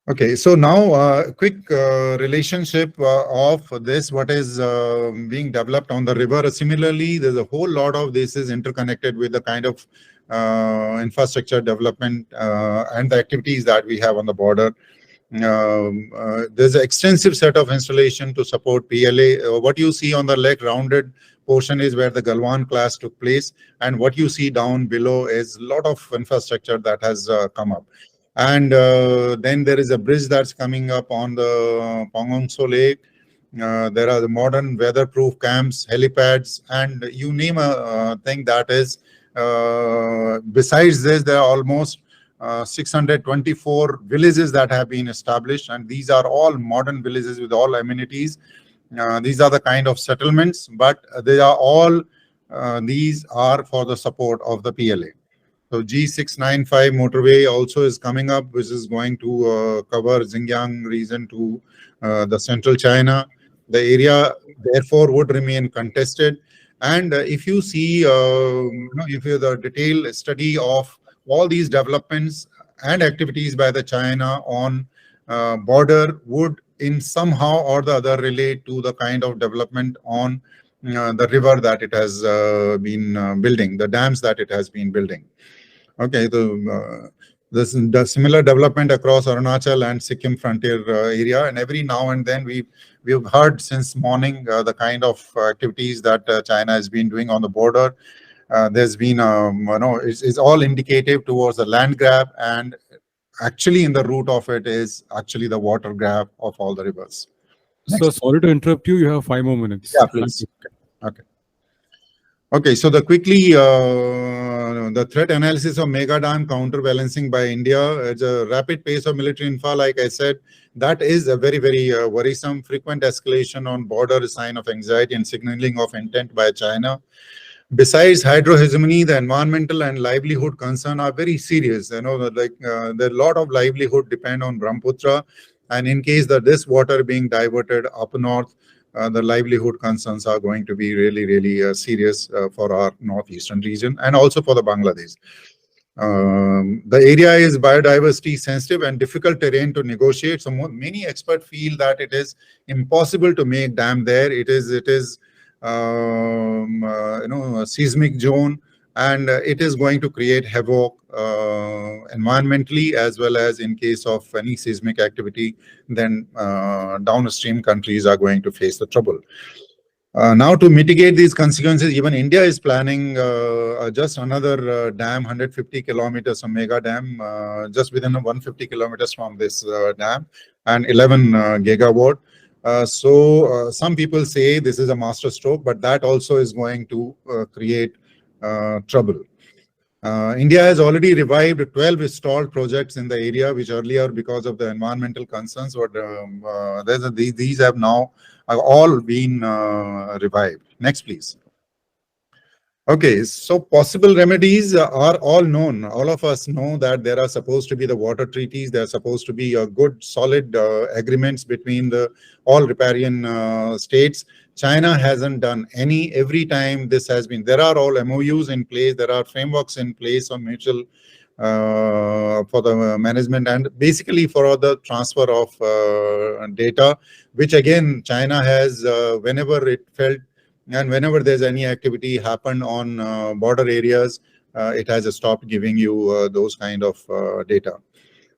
Okay, so now quick relationship of this, what is being developed on the river. Similarly, there's a whole lot of this is interconnected with the kind of infrastructure development and the activities that we have on the border. There's an extensive set of installation to support PLA. What you see on the left rounded portion is where the Galwan class took place, and what you see down below is a lot of infrastructure that has come up. And then there is a bridge that's coming up on the Pongongso Lake. There are the modern weatherproof camps, helipads, and you name a thing that is. Besides this, there are almost 624 villages that have been established, and these are all modern villages with all amenities. These are the kind of settlements, but they are all, these are for the support of the PLA. So G695 motorway also is coming up, which is going to cover Xinjiang region to the central China. The area, therefore, would remain contested. And if you see, if you the detailed study of all these developments and activities by the China on border would in somehow or the other relate to the kind of development on the river that it has been building, the dams that it has been building. Okay, the similar development across Arunachal and Sikkim frontier area, and every now and then we've heard since morning the kind of activities that China has been doing on the border. There's been, it's all indicative towards the land grab, and actually in the root of it is actually the water grab of all the rivers. So sorry to interrupt you. You have 5 more minutes. Yeah, please. Okay. Okay, so the threat analysis of mega dam counterbalancing by India. It's a rapid pace of military infra, like I said, that is a very, very worrisome. Frequent escalation on border, a sign of anxiety and signaling of intent by China. Besides hydro hegemony, the environmental and livelihood concern are very serious. You know, like the lot of livelihood depend on Brahmaputra, and in case that this water being diverted up north, the livelihood concerns are going to be really, really serious for our northeastern region and also for the Bangladesh. The area is biodiversity sensitive and difficult terrain to negotiate. So many experts feel that it is impossible to make dam there. It is a seismic zone, and it is going to create havoc environmentally as well as in case of any seismic activity. Then downstream countries are going to face the trouble. Now, to mitigate these consequences, even India is planning just another dam, 150 kilometers, a mega dam, just within 150 kilometers from this dam, and 11 gigawatt. So some people say this is a master stroke, but that also is going to create trouble. India has already revived 12 stalled projects in the area, which earlier, because of the environmental concerns, these have now all been revived. Next, please. Okay, so possible remedies are all known. All of us know that there are supposed to be the water treaties. There are supposed to be a good, solid agreements between all riparian states. China hasn't done any. Every time this has been, there are all MOUs in place. There are frameworks in place on mutual for the management and basically for the transfer of data, which again China has whenever it felt. And whenever there's any activity happened on border areas, it has stopped giving you those kind of data.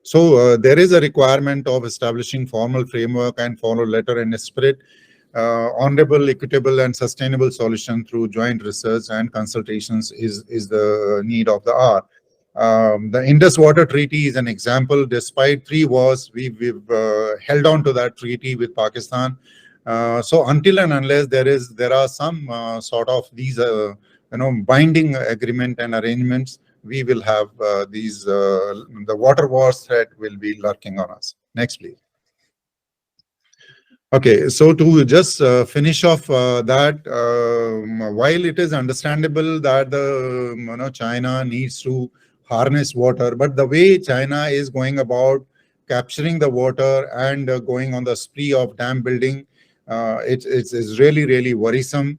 So there is a requirement of establishing formal framework and follow letter and spirit, honorable, equitable, and sustainable solution through joint research and consultations is the need of the hour. The Indus Water Treaty is an example. Despite 3 wars, we've held on to that treaty with Pakistan. So until and unless there are some sort of these binding agreement and arrangements, we will have the water wars threat will be lurking on us. Next, please. Okay, so to just finish off that, while it is understandable that China needs to harness water, but the way China is going about capturing the water and going on the spree of dam building, it's really, really worrisome.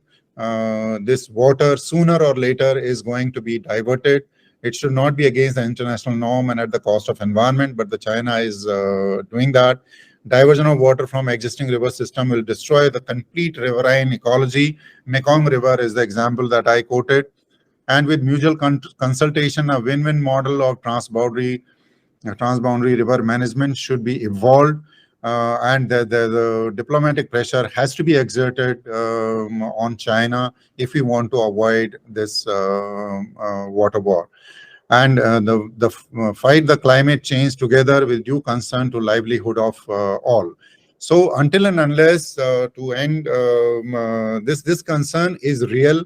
This water sooner or later is going to be diverted. It should not be against the international norm and at the cost of environment, but the China is doing that. Diversion of water from existing river system will destroy the complete riverine ecology. Mekong River is the example that I quoted. And with mutual consultation, a win-win model of transboundary river management should be evolved. And the diplomatic pressure has to be exerted on China if we want to avoid this water war. And fight the climate change together with due concern to livelihood of all. So until and unless to end this concern is real,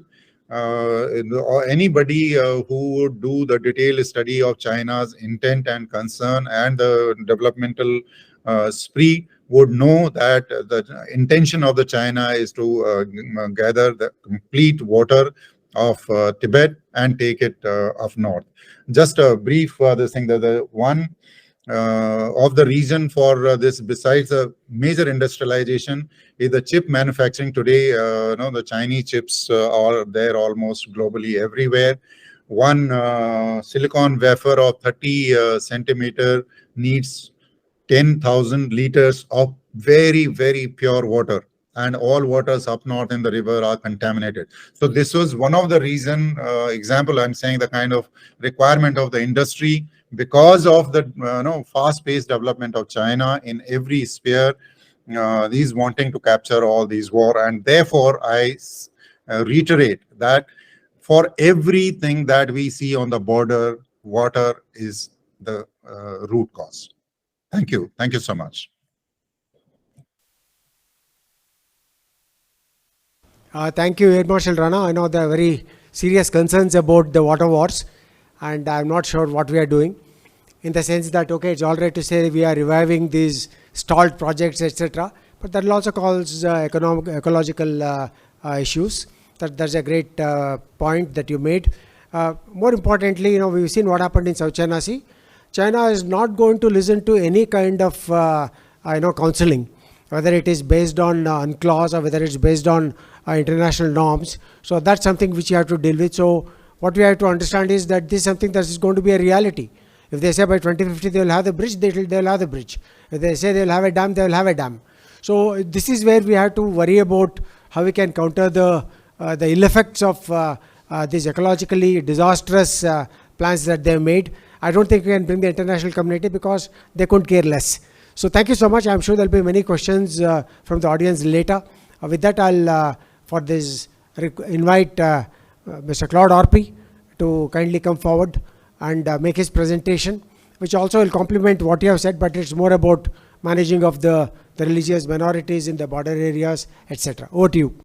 or anybody who would do the detailed study of China's intent and concern and the developmental spree would know that the intention of the China is to gather the complete water of Tibet and take it up north. Just a brief this thing that the one of the reason for this, besides the major industrialization, is the chip manufacturing today. The Chinese chips are there almost globally everywhere. One silicon wafer of 30 centimeter needs 10,000 liters of very, very pure water, and all waters up north in the river are contaminated. So this was one of the reason, example, I'm saying the kind of requirement of the industry because of the fast-paced development of China in every sphere. He's wanting to capture all these war, and therefore I reiterate that for everything that we see on the border, water is the root cause. Thank you. Thank you so much. Thank you, Air Marshal Rana. I know there are very serious concerns about the water wars, and I'm not sure what we are doing, in the sense that, okay, it's all right to say we are reviving these stalled projects, etc., but that will also cause ecological issues. That's a great point that you made. More importantly, we've seen what happened in South China Sea. China is not going to listen to any kind of counseling, whether it is based on UNCLOS or whether it's based on international norms. So that's something which you have to deal with. So what we have to understand is that this is something that is going to be a reality. If they say by 2050 they will have the bridge, they will have the bridge. If they say they will have a dam, they will have a dam. So this is where we have to worry about how we can counter the ill effects of these ecologically disastrous plans that they have made. I don't think we can bring the international community because they couldn't care less. So thank you so much. I'm sure there'll be many questions from the audience later. With that, I'll for this invite Mr. Claude Orpi to kindly come forward and make his presentation, which also will complement what you have said, but it's more about managing of the religious minorities in the border areas, etc. Over to you.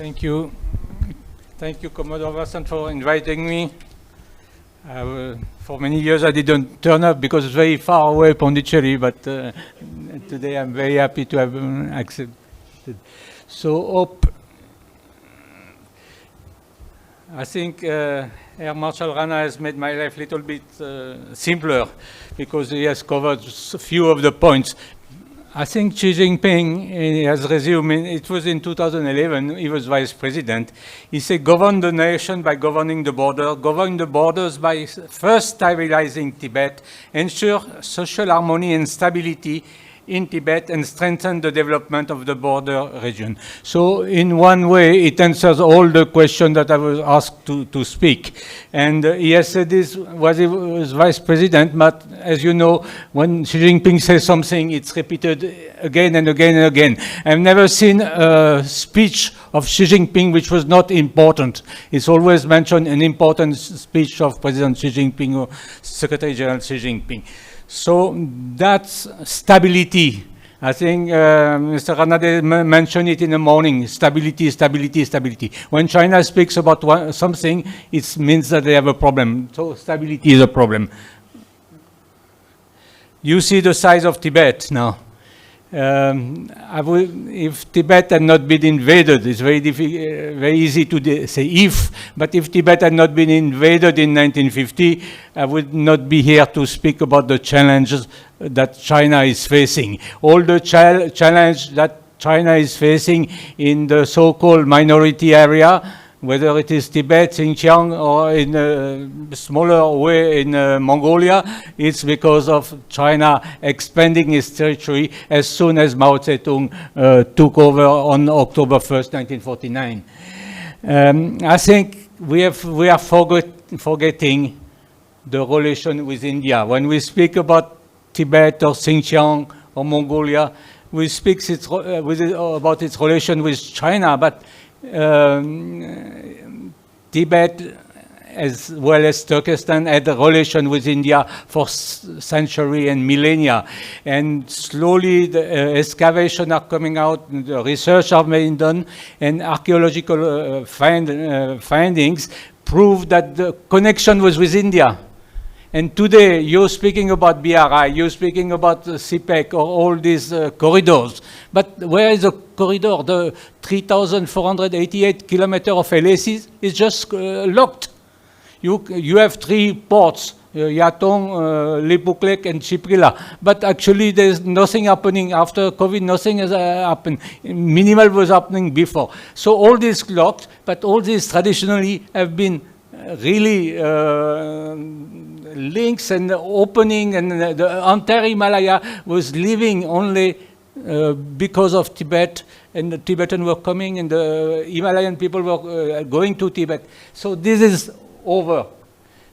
Thank you. Thank you, Commodore Vasant, for inviting me. For many years I didn't turn up because it's very far away, Pondicherry, but today I'm very happy to have accepted. So, I think Air Marshal Rana has made my life a little bit simpler because he has covered a few of the points. I think Xi Jinping has resumed, it was in 2011, he was vice president. He said, govern the nation by governing the border, govern the borders by first stabilizing Tibet, ensure social harmony and stability in Tibet, and strengthen the development of the border region. So in one way, it answers all the questions that I was asked to speak. And he has said this was he was vice president, but as you know, when Xi Jinping says something, it's repeated again and again and again. I've never seen a speech of Xi Jinping which was not important. It's always mentioned an important speech of President Xi Jinping or Secretary General Xi Jinping. So that's stability. I think Mr. Ranade mentioned it in the morning, stability, stability, stability. When China speaks about something, it means that they have a problem. So stability is a problem. You see the size of Tibet now. If Tibet had not been invaded, it's very easy to say if, but if Tibet had not been invaded in 1950, I would not be here to speak about the challenges that China is facing. All the challenge that China is facing in the so-called minority area, whether it is Tibet, Xinjiang, or in a smaller way in Mongolia, it's because of China expanding its territory as soon as Mao Zedong took over on October 1st, 1949. I think we are forgetting the relation with India. When we speak about Tibet or Xinjiang or Mongolia, we speak about its relation with China, but Tibet, as well as Turkestan, had a relation with India for centuries and millennia. And slowly the excavations are coming out, the research are being done, and archaeological findings prove that the connection was with India. And today, you're speaking about BRI, you're speaking about CPEC, or all these corridors. But where is the corridor? The 3,488 kilometers of LAC is just locked. You have 3 ports, Yatong, Lipuklek, and Chiprila. But actually, there's nothing happening. After COVID, nothing has happened. Minimal was happening before. So all this locked, but all these traditionally have been really links and opening, and the entire Himalaya was living only because of Tibet, and the Tibetans were coming, and the Himalayan people were going to Tibet. So this is over.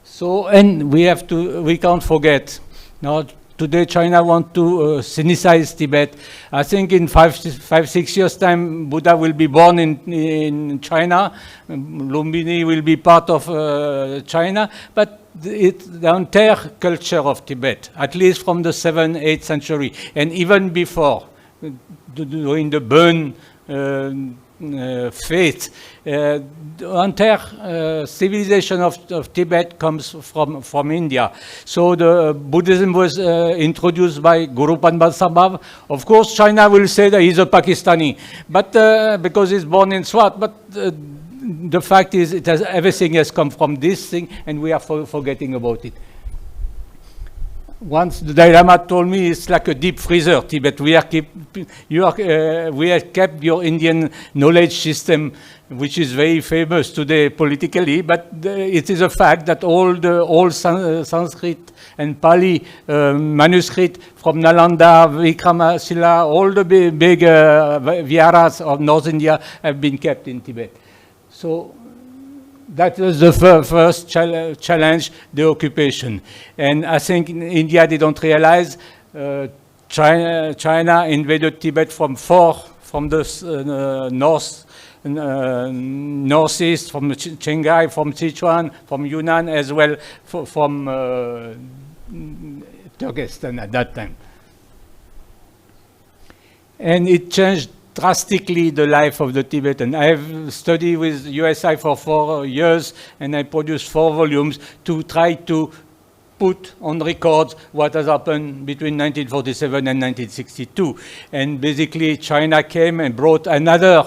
So, and we can't forget. Now, today China wants to sinicize Tibet. I think in 5-6 years' time, Buddha will be born in China. Lumbini will be part of China. But it's the entire culture of Tibet, at least from the 7th, 8th century, and even before, during the Burn faith, the entire civilization of Tibet comes from India. So the Buddhism was introduced by Guru Padma Sambhav. Of course, China will say that he's a Pakistani, but because he's born in Swat, but the fact is, everything has come from this thing, and we are forgetting about it. Once the Dalai Lama told me it's like a deep freezer, Tibet. We have kept your Indian knowledge system, which is very famous today politically, but it is a fact that all Sanskrit and Pali manuscript from Nalanda, Vikramasila, all the big viharas of North India have been kept in Tibet. So that was the first challenge, the occupation. And I think in India they don't realize China invaded Tibet from the northeast, from Qinghai, from Sichuan, from Yunnan, as well from Turkestan at that time. And it changed drastically the life of the Tibetan. I have studied with USI for 4 years, and I produced 4 volumes to try to put on record what has happened between 1947 and 1962. And basically, China came and brought another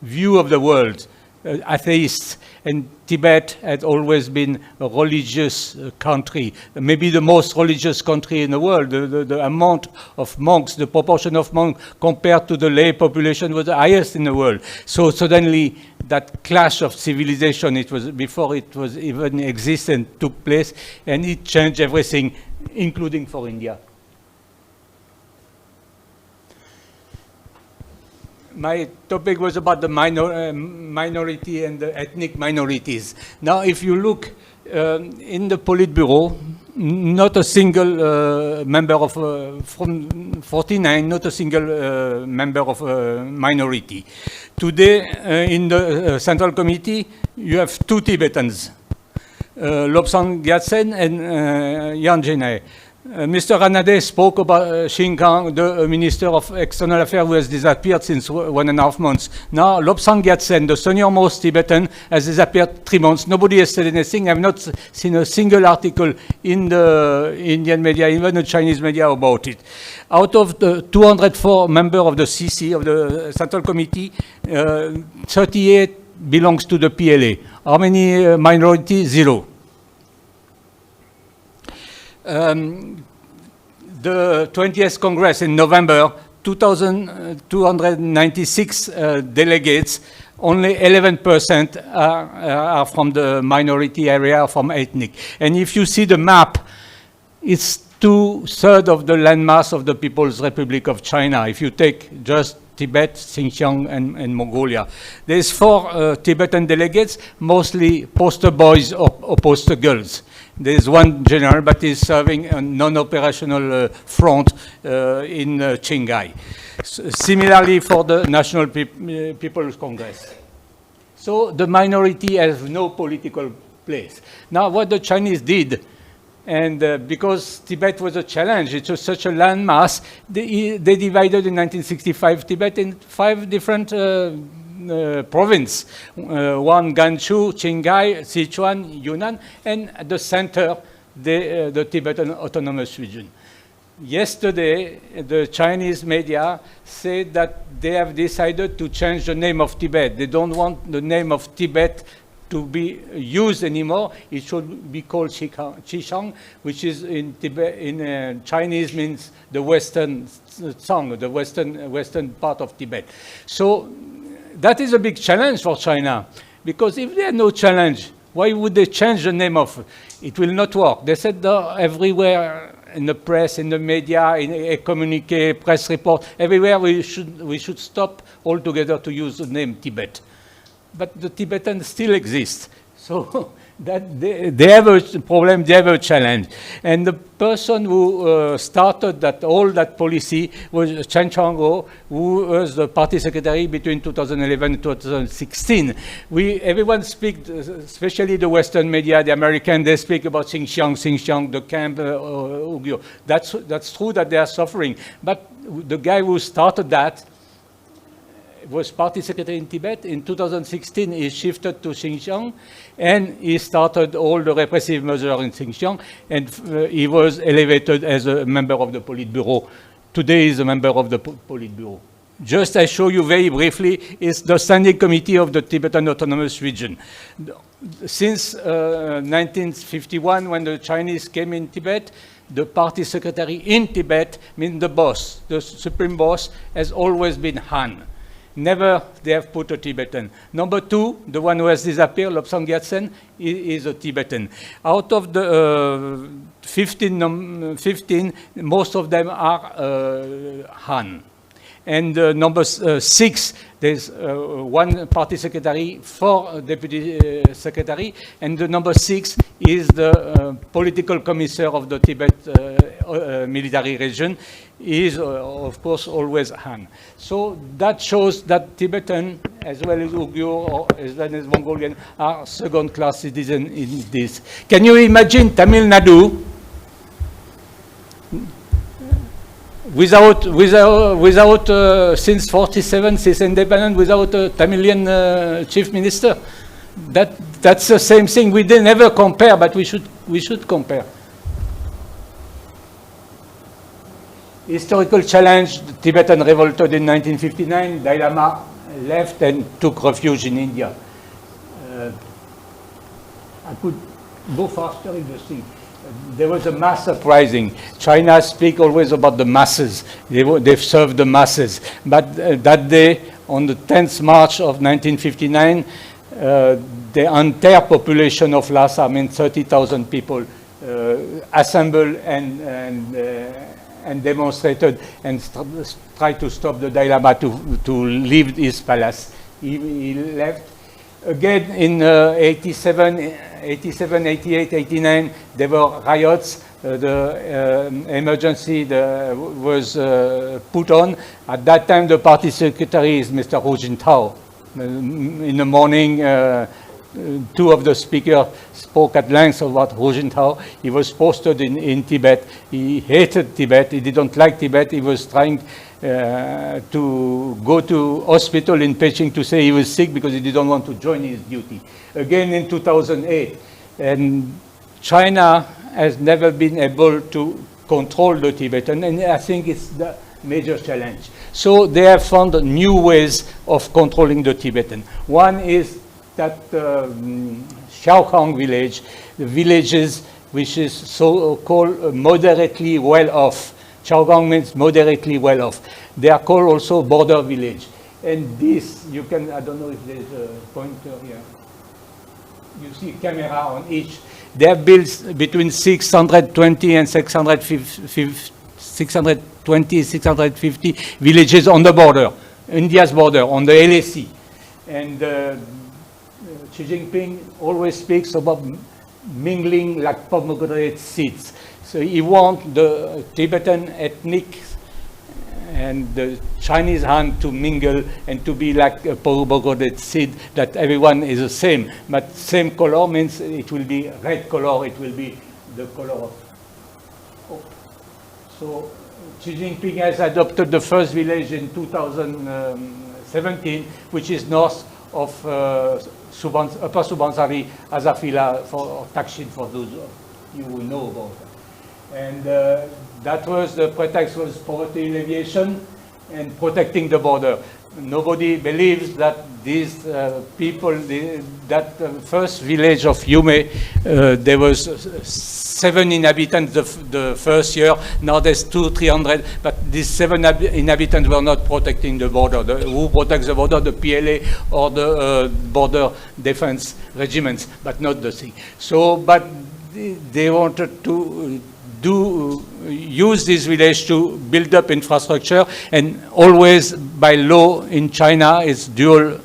view of the world, atheists. And Tibet had always been a religious country, maybe the most religious country in the world. The amount of monks, the proportion of monks compared to the lay population was the highest in the world. So suddenly that clash of civilization, it was before it was even existent, took place, and it changed everything, including for India. My topic was about the minority and the ethnic minorities. Now, if you look in the Politburo, not a single member of, from 49, not a single member of a minority. Today, in the Central Committee, you have 2 Tibetans, Lobsang Gyatsen and Yan Jinai. Mr. Ranade spoke about Xinjiang, the Minister of External Affairs, who has disappeared since 1.5 months. Now, Lobsang Gyatsen, the senior-most Tibetan, has disappeared 3 months. Nobody has said anything. I've not seen a single article in the Indian media, even the Chinese media, about it. Out of the 204 members of the CC, of the Central Committee, 38 belongs to the PLA. How many minorities? 0. The 20th Congress in November, 2,296 delegates, only 11% are from the minority area, from ethnic. And if you see the map, it's 2/3 of the landmass of the People's Republic of China. If you take just Tibet, Xinjiang, and Mongolia. There's 4 Tibetan delegates, mostly poster boys or poster girls. There's one general, but he's serving a non-operational front in Qinghai. Similarly for the National People's Congress. So the minority has no political place. Now what the Chinese did, and because Tibet was a challenge, it was such a landmass, they divided in 1965 Tibet in 5 different provinces. One Gansu, Qinghai, Sichuan, Yunnan, and at the center, the Tibetan Autonomous Region. Yesterday, the Chinese media said that they have decided to change the name of Tibet. They don't want the name of Tibet to be used anymore. It should be called Xishan, which is in Tibet, in Chinese means the western Tsang, the western part of Tibet. So that is a big challenge for China, because if there are no challenge, why would they change the name of? It will not work. They said everywhere in the press, in the media, in a communique, press report, everywhere we should stop altogether to use the name Tibet. But the Tibetans still exist. So that they have a problem, they have a challenge. And the person who started all that policy was Chen Chang'o, who was the party secretary between 2011 and 2016. Everyone speaks, especially the Western media, the American, they speak about Xinjiang, the camp, Uyghur. That's true that they are suffering. But the guy who started that was party secretary in Tibet. In 2016, he shifted to Xinjiang, and he started all the repressive measures in Xinjiang, and he was elevated as a member of the Politburo. Today, he's a member of the Politburo. Just I show you very briefly, is the Standing Committee of the Tibetan Autonomous Region. Since 1951, when the Chinese came in Tibet, the party secretary in Tibet, means the boss, the supreme boss, has always been Han. Never they have put a Tibetan. Number 2, the one who has disappeared, Lobsang Gyatsen, is a Tibetan. Out of the 15, most of them are Han. And number 6, there's one party secretary, 4 deputy secretary, and the number 6 is the political commissaire of the Tibet military region. He is, of course, always Han. So that shows that Tibetan, as well as Uyghur, or as well as Mongolian, are second-class citizens in this. Can you imagine Tamil Nadu? since 47, since independence, without a Tamilian chief minister. That's the same thing. We didn't ever compare, but we should compare. Historical challenge, the Tibetan revolted in 1959. Dalai Lama left and took refuge in India. I could go faster in the thing. There was a mass uprising. China speaks always about the masses. They've served the masses. But that day, on the 10th March of 1959, the entire population of Lhasa, I mean 30,000 people, assembled and demonstrated and tried to stop the Dalai Lama to leave his palace. He left. Again, in 87, 88, 89, there were riots. The emergency was put on. At that time, the party secretary is Mr. Hu Jintao. In the morning, two of the speakers spoke at length about Hu Jintao. He was posted in Tibet. He hated Tibet. He didn't like Tibet. He was trying to go to hospital in Beijing to say he was sick because he didn't want to join his duty. Again in 2008. And China has never been able to control the Tibetan, and I think it's the major challenge. So they have found new ways of controlling the Tibetan. One is that Xiaokang village, the villages which is so-called moderately well-off. Xiaokang means moderately well-off. They are called also border village. And this, you can, I don't know if there's a pointer here. You see camera on each. They have built between 620 and 650 villages on the border, India's border, on the LAC. And Xi Jinping always speaks about mingling like pomegranate seeds. So he wants the Tibetan ethnic and the Chinese Han to mingle and to be like a pomegranate seed, that everyone is the same. But same color means it will be red color, it will be the color of hope. So Xi Jinping has adopted the first village in 2017, which is north of Upper Subansari, Azafila, for Takshin, for those of you who know about it. And that was the pretext was poverty alleviation and protecting the border. Nobody believes that these people, that first village of Yume, there was 7 inhabitants the first year. Now there's 200-300, but these 7 inhabitants were not protecting the border. Who protects the border? The PLA or the border defense regiments, but not the thing. So, but they wanted to use this village to build up infrastructure, and always by law in China it's dual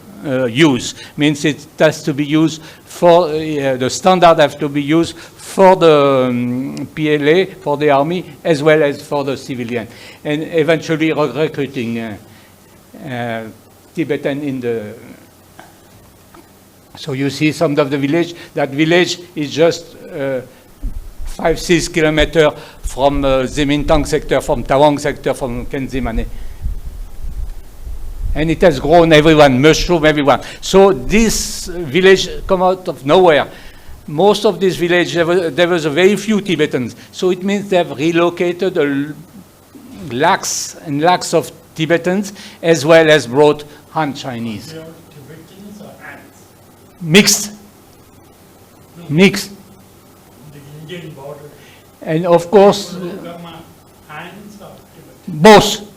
use, means it has to be used for the standard have to be used for the PLA, for the army, as well as for the civilian, and eventually recruiting Tibetan in the. So you see some of the village. That village is just 5-6 kilometers from Zemintang sector, from Tawang sector, from Kenzimane. And it has grown everyone, mushroom everyone. So this village come out of nowhere. Most of this village, there was a very few Tibetans. So it means they have relocated lakhs and lakhs of Tibetans, as well as brought Han Chinese. They are Tibetans or Hans? Mixed. Mixed. The Indian border. And of course, Hans or Tibetan? both.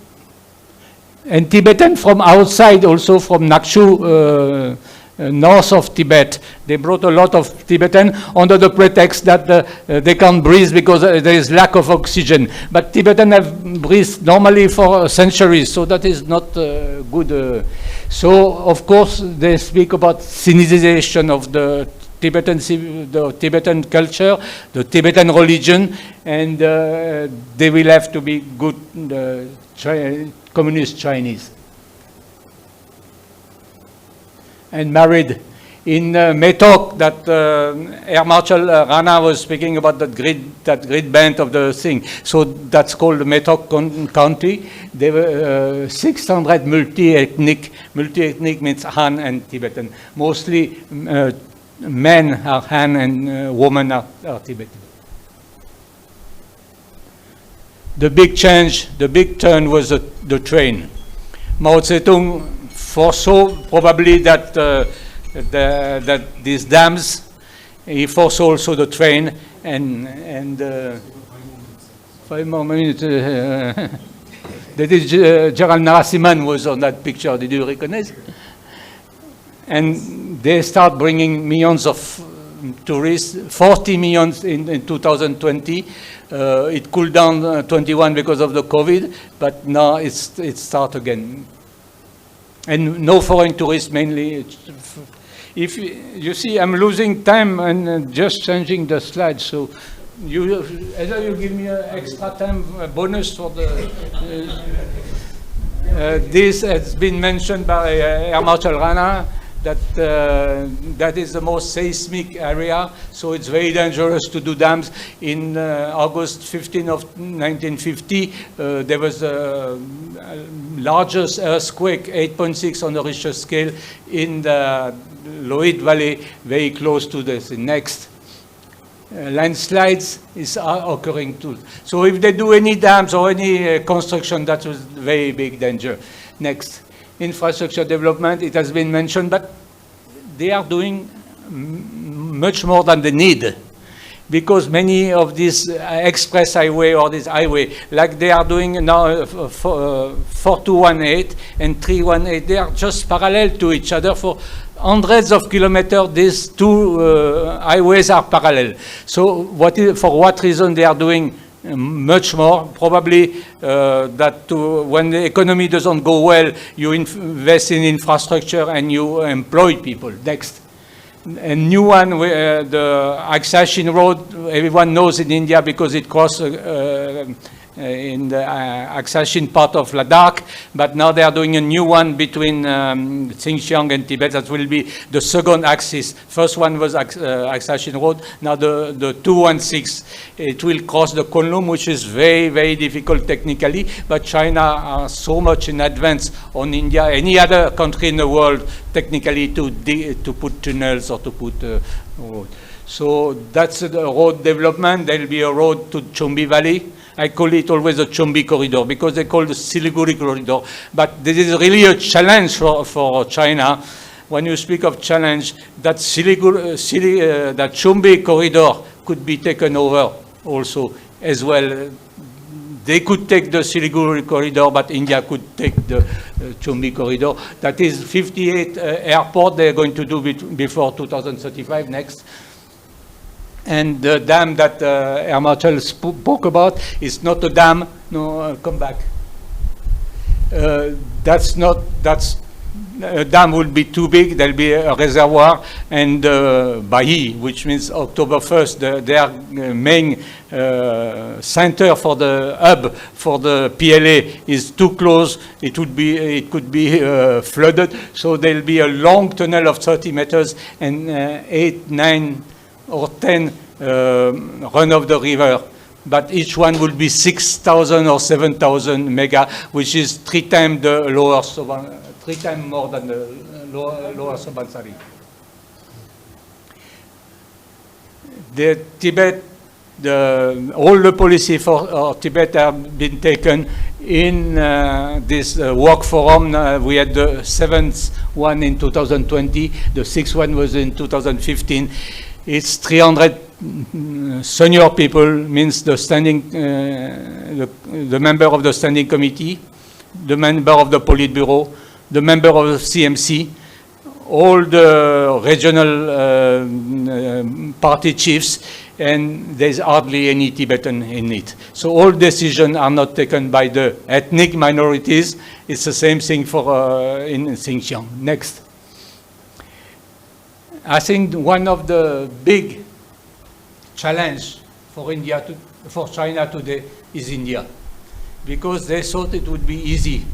And Tibetan from outside, also from Nakshu, north of Tibet. They brought a lot of Tibetan under the pretext that they can't breathe because there is lack of oxygen. But Tibetan have breathed normally for centuries, so that is not good. So, of course, they speak about Sinicization of the Tibetan culture, the Tibetan religion, and they will have to be good communist Chinese. And married In Metok, that Air Marshal Rana was speaking about that grid band of the thing. So that's called Metok County. There were 600 multi-ethnic. Multi-ethnic means Han and Tibetan. Mostly men are Han and women are Tibetan. The big change, the big turn was the train. Mao Zedong foresaw probably that that these dams, he foresaw also the train, and 5 more minutes. That is Gerald Narasimhan was on that picture. Did you recognize? And they start bringing millions of tourists, 40 million in 2020. It cooled down 21 because of the COVID, but now it starts again. And no foreign tourists mainly. If you see, I'm losing time and just changing the slide. So either you give me an extra time bonus for the. This has been mentioned by Air Marshal Rana, that that is the most seismic area, so it's very dangerous to do dams. In August 15 of 1950, there was the largest earthquake, 8.6 on the Richter scale, in the Loite Valley, very close to this. Next. Landslides is occurring too. So if they do any dams or any construction, that was very big danger. Next. Infrastructure development, it has been mentioned, but they are doing much more than they need, because many of these express highway or this highway, like they are doing now 4218 and 318, they are just parallel to each other for hundreds of kilometers. These two highways are parallel. So for what reason they are doing much more? Probably that when the economy doesn't go well, you invest in infrastructure and you employ people. Next. A new one, the Aksashin Road, everyone knows in India because it crosses in the Aksashin part of Ladakh, but now they are doing a new one between Xinjiang and Tibet. That will be the second axis. First one was Aksashin Road, now the 216. It will cross the Kunlun, which is very, very difficult technically, but China are so much in advance on India, any other country in the world, technically to put tunnels or to put road. So that's the road development. There will be a road to Chumbi Valley. I call it always a Chumbi corridor because they call the Siliguri corridor. But this is really a challenge for China. When you speak of challenge, that that Chumbi corridor could be taken over also as well. They could take the Siliguri corridor, but India could take the Chumbi corridor. That is 58 airport they're going to do before 2035 next. And the dam that Air Marshal spoke about is not a dam. No, come back. A dam will be too big. There'll be a reservoir, and Bahi, which means October 1st, their main center for the hub for the PLA is too close. It could be flooded. So there'll be a long tunnel of 30 meters and 8, 9, or 10 run of the river, but each one will be 6,000 or 7,000 mega, which is 3 times the lower 3 times more than the lower Subansari. The Tibet, all the policy for Tibet have been taken in this work forum. We had the 7th one in 2020, the 6th one was in 2015. It's 300 senior people, means the standing, the member of the standing committee, the member of the Politburo, the member of the CMC, all the regional party chiefs, and there's hardly any Tibetan in it. So all decisions are not taken by the ethnic minorities. It's the same thing for in Xinjiang. Next. I think one of the big challenge for for China today is India, because they thought it would be easy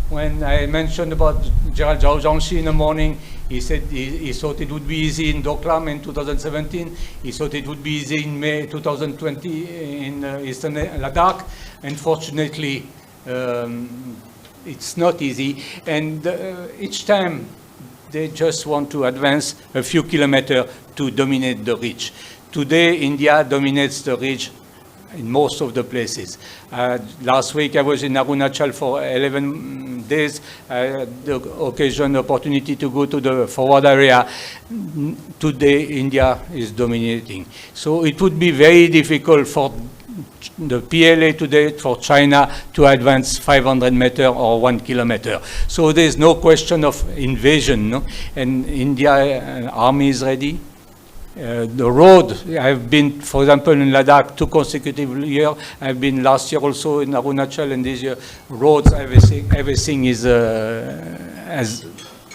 When I mentioned about Gerald Zhao in the morning, he said he thought it would be easy in Doklam in 2017. He thought it would be easy in May 2020 in Eastern Ladakh. Unfortunately, it's not easy. And each time they just want to advance a few kilometers to dominate the ridge. Today, India dominates the ridge in most of the places. Last week I was in Arunachal for 11 days. I had the occasion, opportunity to go to the forward area. Today India is dominating. So it would be very difficult for the PLA today, for China, to advance 500 meters or 1 kilometer. So there's no question of invasion, no? And India army is ready. The road, I've been, for example, in Ladakh 2 consecutive years. I've been last year also in Arunachal, and this year, roads, everything is has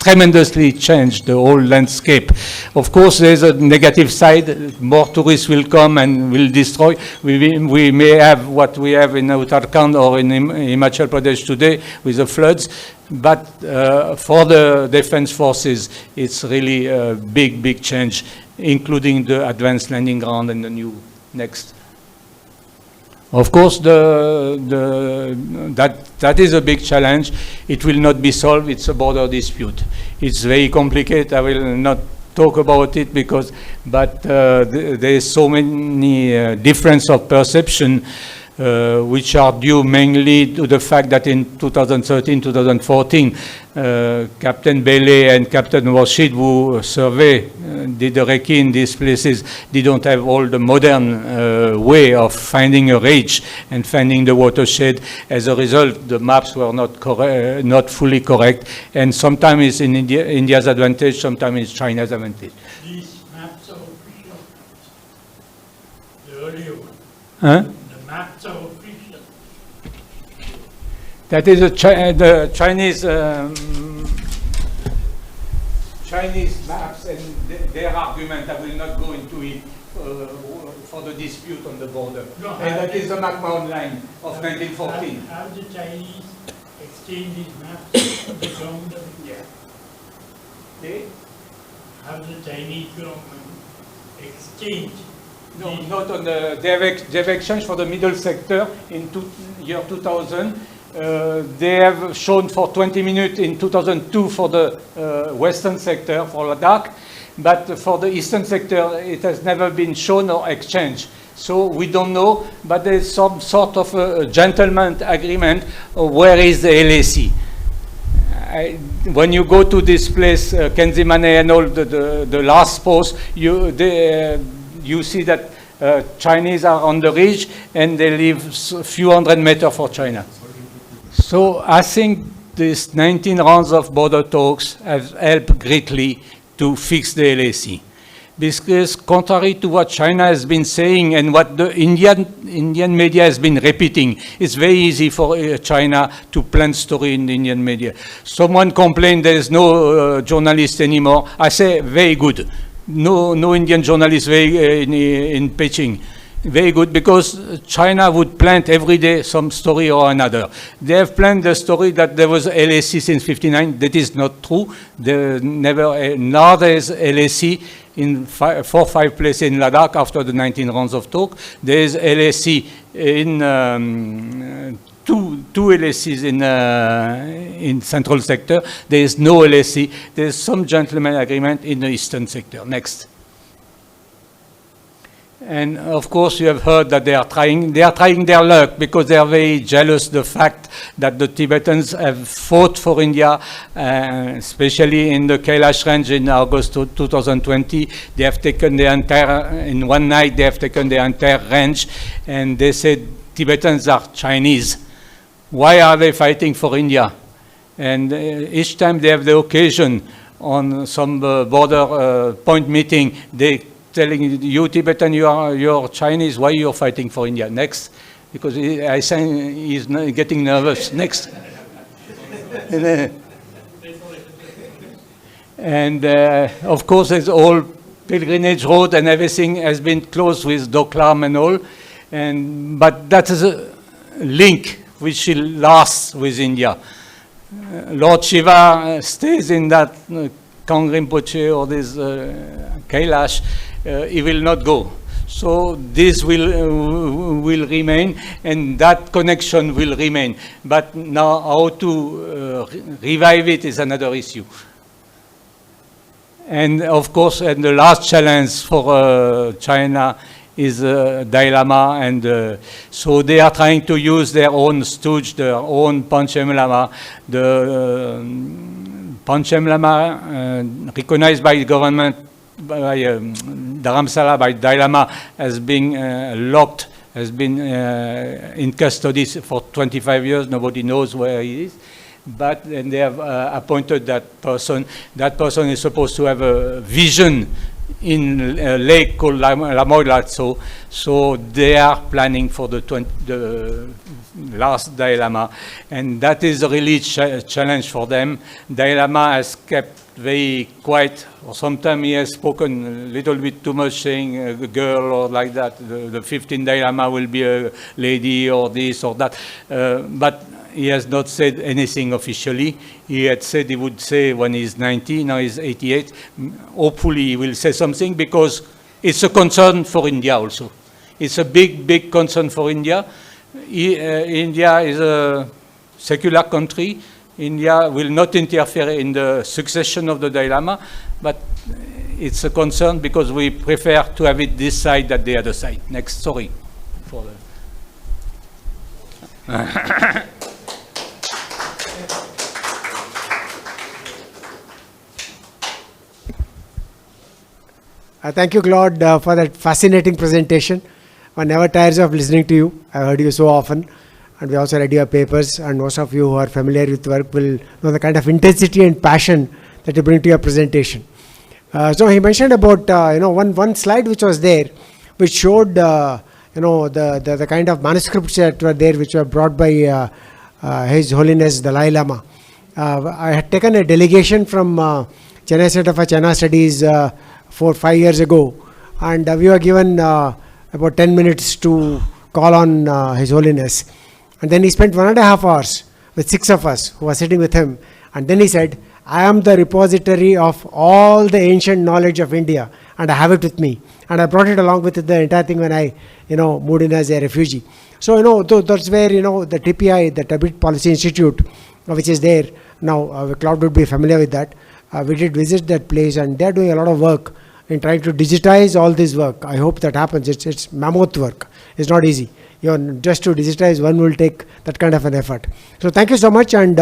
tremendously changed the whole landscape. Of course, there's a negative side. More tourists will come and will destroy. We may have what we have in Uttarakhand or in Himachal Pradesh today with the floods. But for the defense forces, it's really a big, big change, including the advanced landing ground and the new next. Of course, that is a big challenge. It will not be solved. It's a border dispute. It's very complicated. I will not talk about it but there is so many difference of perception which are due mainly to the fact that in 2013, 2014, Captain Bailey and Captain Rashid, who did the recce in these places, didn't have all the modern way of finding a ridge and finding the watershed. As a result, the maps were not fully correct, and sometimes it's in India's advantage, sometimes it's China's advantage. These maps are official. The earlier one. Huh? The maps are official. That is the Chinese maps and their argument. I will not go into it for the dispute on the border. No, And that is the McMahon line of 1914. Have the Chinese exchanged these maps with the government of India? Okay? Have the Chinese government exchanged? No, these- not on the. They've exchanged for the middle sector in year 2000. They have shown for 20 minutes in 2002 for the western sector, for Ladakh, but for the eastern sector, it has never been shown or exchanged. So we don't know, but there's some sort of a gentleman agreement of where is the LAC. When you go to this place, Kenzimane and all the last post, you see that Chinese are on the ridge and they leave a few hundred meters for China. So I think these 19 rounds of border talks have helped greatly to fix the LAC. Because contrary to what China has been saying and what the Indian media has been repeating, it's very easy for China to plant story in the Indian media. Someone complained there is no journalist anymore. I say very good. No Indian journalist in Beijing. Very good, because China would plant every day some story or another. They have planned the story that there was LAC since '59. That is not true. Now there is LAC in 4 or 5 places in Ladakh after the 19 rounds of talk. There is LAC in two LACs in central sector. There is no LAC. There is some gentleman agreement in the eastern sector. Next. And of course, you have heard that they are trying their luck because they are very jealous the fact that the Tibetans have fought for India, especially in the Kailash range in August 2020. They have taken in one night, they have taken the entire range, and they said Tibetans are Chinese. Why are they fighting for India? And each time they have the occasion on some border point meeting, they telling you Tibetan, you're Chinese, why you're fighting for India? Next, because I say he's getting nervous. Next. And of course, there's all pilgrimage road and everything has been closed with Doklam and all. But that is a link which will last with India. Lord Shiva stays in that Kang Rinpoche or this Kailash, he will not go. So this will remain, and that connection will remain. But now how to revive it is another issue. And of course, and the last challenge for China is Dalai Lama, and so they are trying to use their own stooge, their own Panchen Lama. The Panchen Lama, recognized by the government, by Dharamsala, by Dalai Lama, as being locked, has been in custody for 25 years. Nobody knows where he is. But and they have appointed that person. That person is supposed to have a vision in a lake called Lamoilat. So they are planning for the last Dalai Lama, and that is a really challenge for them. Dalai Lama has kept very quiet, or sometimes he has spoken a little bit too much, saying a girl or like that. The 15th Dalai Lama will be a lady or this or that, but he has not said anything officially. He had said he would say when he's 90, now he's 88. Hopefully he will say something, because it's a concern for India also. It's a big, big concern for India. India is a secular country. India will not interfere in the succession of the Dalai Lama, but it's a concern because we prefer to have it this side than the other side. Next, sorry. For the Thank you, Claude, for that fascinating presentation. One never tires of listening to you. I've heard you so often, and we also read your papers, and most of you who are familiar with work will know the kind of intensity and passion that you bring to your presentation. So he mentioned about one slide which was there, which showed the kind of manuscripts that were there, which were brought by His Holiness Dalai Lama. I had taken a delegation from Chennai Center for China Studies 4-5 years ago, and we were given about 10 minutes to call on His Holiness, and then he spent 1.5 hours with 6 of us who were sitting with him, and then he said, I am the repository of all the ancient knowledge of India, and I have it with me, and I brought it along with the entire thing when I moved in as a refugee. So that's where the TPI, the Tibet Policy Institute, which is there now, Claude would be familiar with that. We did visit that place, and they're doing a lot of work in trying to digitize all this work. I hope that happens. It's mammoth work. It's not easy. Just to digitize one will take that kind of an effort. So thank you so much, and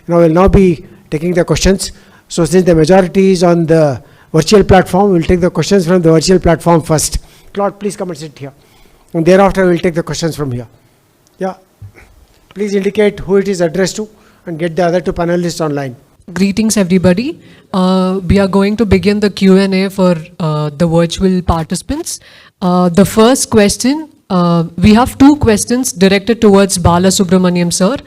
we'll now be taking the questions. So since the majority is on the virtual platform, we'll take the questions from the virtual platform first. Claude, please come and sit here, and thereafter we'll take the questions from here. Yeah, please indicate who it is addressed to and get the other two panelists online. Greetings, everybody. We are going to begin the Q&A for the virtual participants. The first question, we have 2 questions directed towards Bala Subramaniam sir.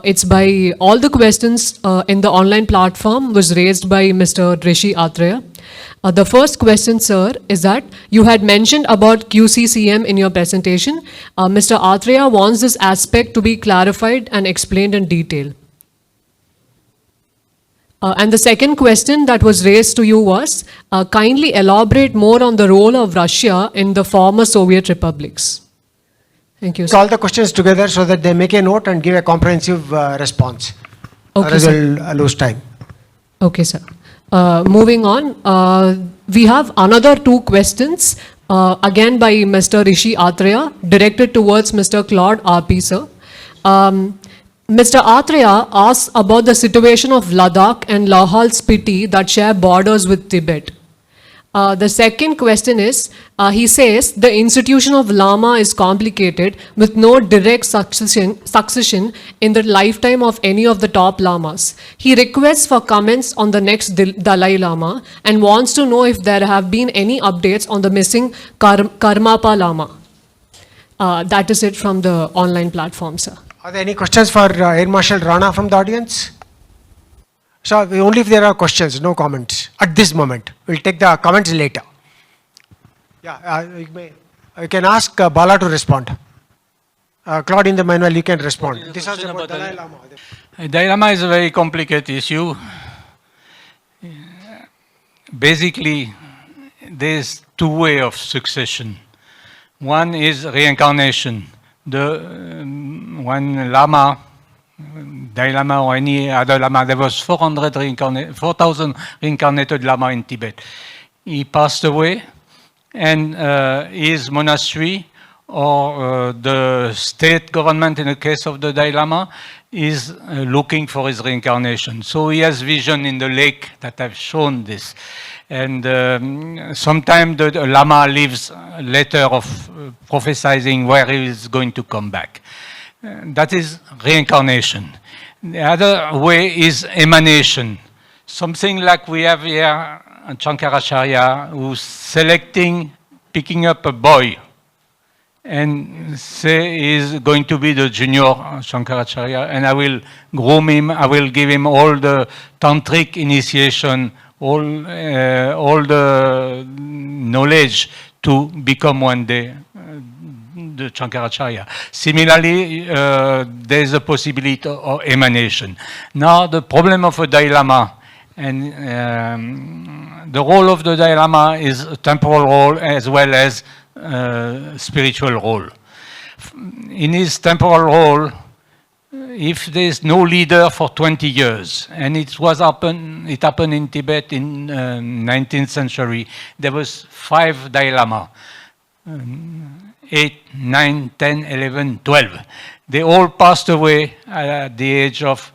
It's by all the questions in the online platform was raised by Mr. Rishi Atreya. The first question, sir, is that you had mentioned about QCCM in your presentation. Mr. Atreya wants this aspect to be clarified and explained in detail. And the second question that was raised to you was, kindly elaborate more on the role of Russia in the former Soviet republics. Thank you, sir. All the questions together so that they make a note and give a comprehensive response. Okay, Otherwise sir. we'll lose time. Okay, sir. Moving on, we have another 2 questions, again by Mr. Rishi Atreya, directed towards Mr. Claude RP, sir. Mr. Atreya asks about the situation of Ladakh and Lahaul Spiti that share borders with Tibet. The second question is, he says the institution of Lama is complicated with no direct succession in the lifetime of any of the top Lamas. He requests for comments on the next Dalai Lama and wants to know if there have been any updates on the missing Karmapa Lama. That is it from the online platform, sir. Are there any questions for Air Marshal Rana from the audience? So only if there are questions, no comments at this moment. We'll take the comments later. Yeah, you can ask Bala to respond. Claude, in the manual, you can respond. What is the This was question about about Dalai Dalai- Lama. Dalai Lama is a very complicated issue. Basically, there's two ways of succession. One is reincarnation. One Lama, Dalai Lama or any other Lama, there was 4,000 reincarnated Lama in Tibet. He passed away, and his monastery or the state government, in the case of the Dalai Lama, is looking for his reincarnation. So he has vision in the lake that I've shown this. And sometimes the Lama leaves a letter of prophesying where he is going to come back. That is reincarnation. The other way is emanation. Something like we have here Shankaracharya, who's selecting, picking up a boy and say he's going to be the junior Shankaracharya, and I will groom him, I will give him all the tantric initiation, all the knowledge to become one day the Shankaracharya. Similarly, there is a possibility of emanation. Now, the problem of a Dalai Lama, and the role of the Dalai Lama is a temporal role as well as spiritual role. In his temporal role, if there is no leader for 20 years, and it happened in Tibet in 19th century, there was 5 Dalai Lama, 8, 9, 10, 11, 12. They all passed away at the age of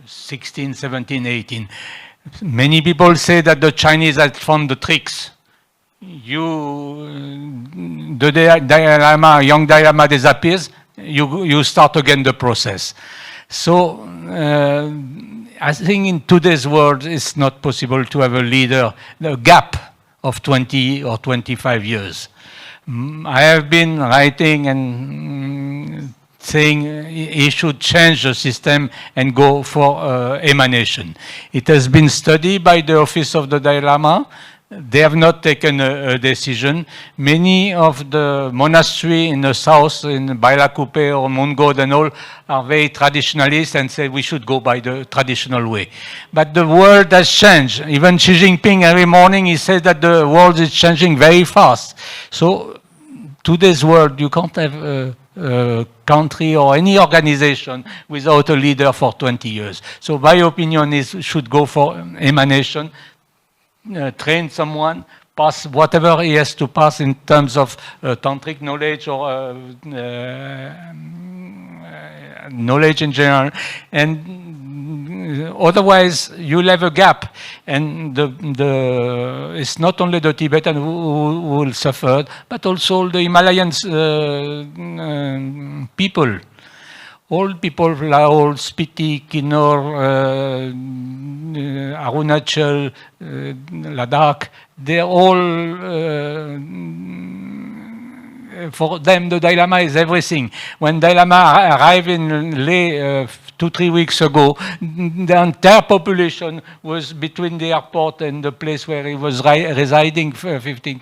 16, 17, 18. Many people say that the Chinese had found the tricks. The Dalai Lama, young Dalai Lama disappears, you start again the process. So I think in today's world, it's not possible to have a leader, a gap of 20 or 25 years. I have been writing and saying he should change the system and go for emanation. It has been studied by the office of the Dalai Lama. They have not taken a decision. Many of the monasteries in the south, in Bailakupe or Mungod and all, are very traditionalist and say we should go by the traditional way. But the world has changed. Even Xi Jinping every morning he says that the world is changing very fast. So today's world, you can't have a country or any organization without a leader for 20 years. So my opinion is should go for emanation. Train someone, pass whatever he has to pass in terms of tantric knowledge or knowledge in general, and otherwise you'll have a gap, and it's not only the Tibetan who will suffer, but also the Himalayan people. All people, Laos, Spiti, Kinnaur, Arunachal, Ladakh, they're all, for them, the Dalai Lama is everything. When Dalai Lama arrived in Leh 2-3 weeks ago, the entire population was between the airport and the place where he was residing, 15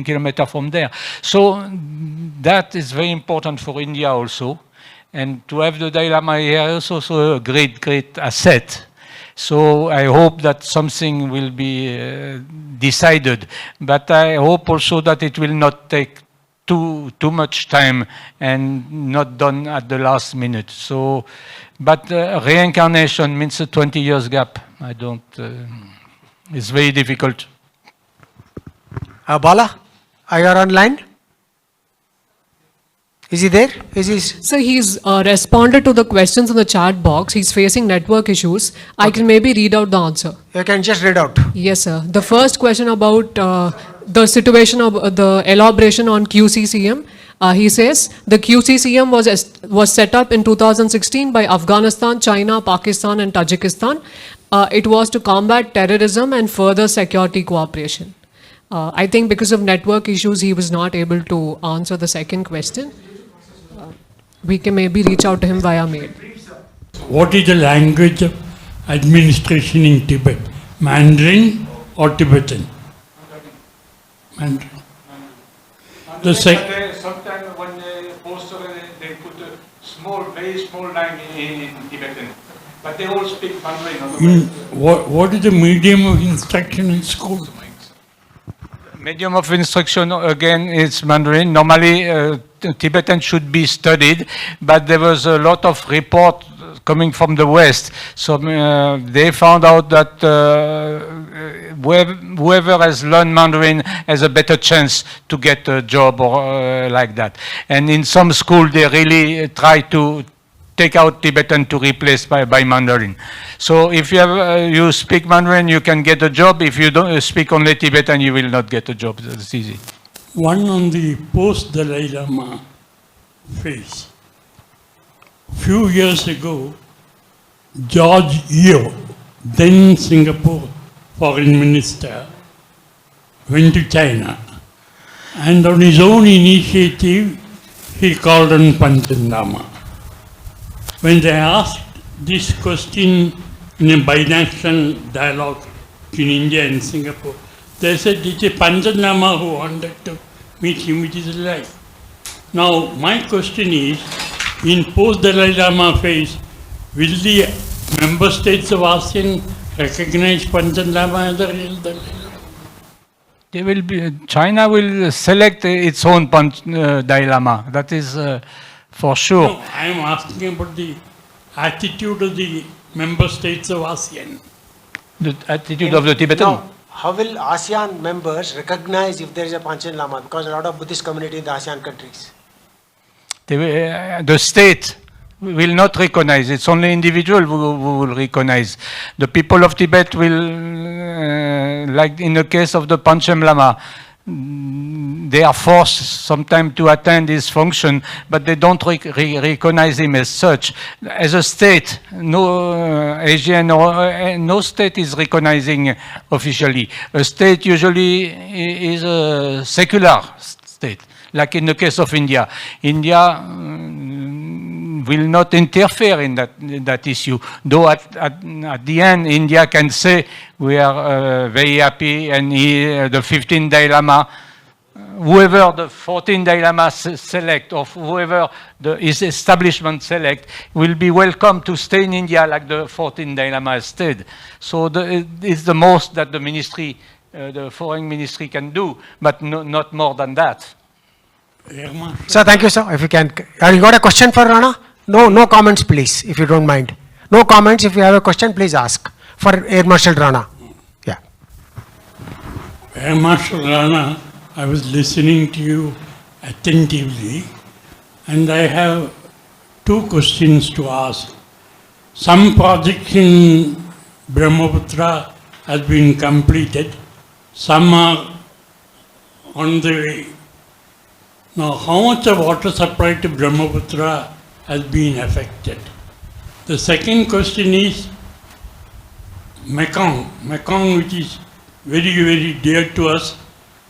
kilometers from there. So that is very important for India also. And to have the Dalai Lama here is also a great, great asset. So I hope that something will be decided. But I hope also that it will not take too much time and not done at the last minute. So, but reincarnation means a 20 years gap. I don't, it's very difficult. Bala, are you online? Is he there? So he's responded to the questions in the chat box. He's facing network issues. I can maybe read out the answer. You can just read out. Yes, sir. The first question about the situation of the elaboration on QCCM. He says the QCCM was set up in 2016 by Afghanistan, China, Pakistan, and Tajikistan. It was to combat terrorism and further security cooperation. I think because of network issues, he was not able to answer the second question. We can maybe reach out to him via mail. What is the language of administration in Tibet? Mandarin or Tibetan? Mandarin. Sometimes when they small, very small line in Tibetan. But they all speak Mandarin. In what is the medium of instruction in school? Medium of instruction, again, is Mandarin. Normally, Tibetan should be studied, but there was a lot of report coming from the West. So they found out that whoever has learned Mandarin has a better chance to get a job or like that. And in some school, they really try to take out Tibetan to replace by Mandarin. So if you have, you speak Mandarin, you can get a job. If you don't speak only Tibetan, you will not get a job. That's easy. One on the post-Dalai Lama phase. Few years ago, George Yeo, then Singapore foreign minister, went to China. And on his own initiative, he called on Panchen Lama. When they asked this question in a binational dialogue in India and Singapore, they said it's a Panchen Lama who wanted to meet him with his life. Now, my question is, in post-Dalai Lama phase, will the member states of ASEAN recognize Panchen Lama as the real Dalai Lama? They will be, China will select its own Dalai Lama. That is for sure. No, I am asking about the attitude of the member states of ASEAN. The attitude of the Tibetan. Now, how will ASEAN members recognize if there is a Panchen Lama? Because a lot of Buddhist community in the ASEAN countries. The state will not recognize. It's only individual who will recognize. The people of Tibet will, like in the case of the Panchen Lama, they are forced sometimes to attend his function, but they don't recognize him as such. As a state, no Asian or no state is recognizing officially. A state usually is a secular state, like in the case of India. India will not interfere in that issue, though at the end, India can say, we are very happy, and the 15th Dalai Lama, whoever the 14th Dalai Lama select, or whoever his establishment select, will be welcome to stay in India like the 14th Dalai Lama has stayed. So it's the most that the ministry, the foreign ministry can do, but not more than that. Sir, thank you, sir. If you can, you got a question for Rana? No comments, please, if you don't mind. No comments. If you have a question, please ask for Air Marshal Rana. Yeah. Air Marshal Rana, I was listening to you attentively, and I have two questions to ask. Some projects in Brahmaputra has been completed. Some are on the way. Now, how much of water supply to Brahmaputra has been affected? The second question is Mekong, which is very, very dear to us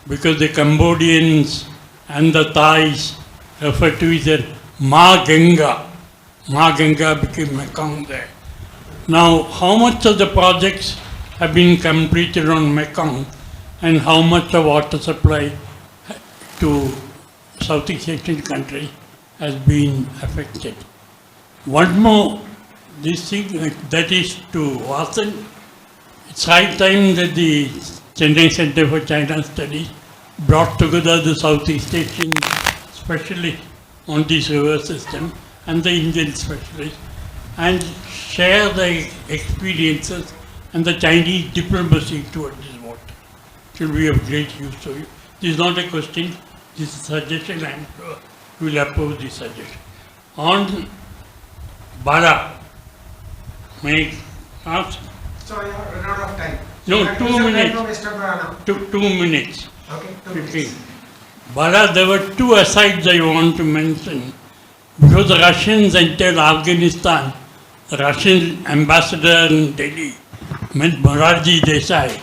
because the Cambodians and the Thais refer to it as Ma Ganga. Ma Ganga became Mekong there. Now, how much of the projects have been completed on Mekong, and how much of water supply to Southeast Asian country has been affected? One more, this thing that is to Watson. It's high time that the Chennai Center for China Studies brought together the Southeast Asian specialists on this river system and the Indian specialists and share the experiences and the Chinese diplomacy towards this water. It will be of great use to you. This is not a question, this is a suggestion, I am sure you will oppose this suggestion. On Bala, may I ask? Sorry, run out of time. No, 2 minutes. 2 minutes. Okay, 2 15. Bala, there were two asides I want to mention. Because the Russians entered Afghanistan, the Russian ambassador in Delhi met Morarji Desai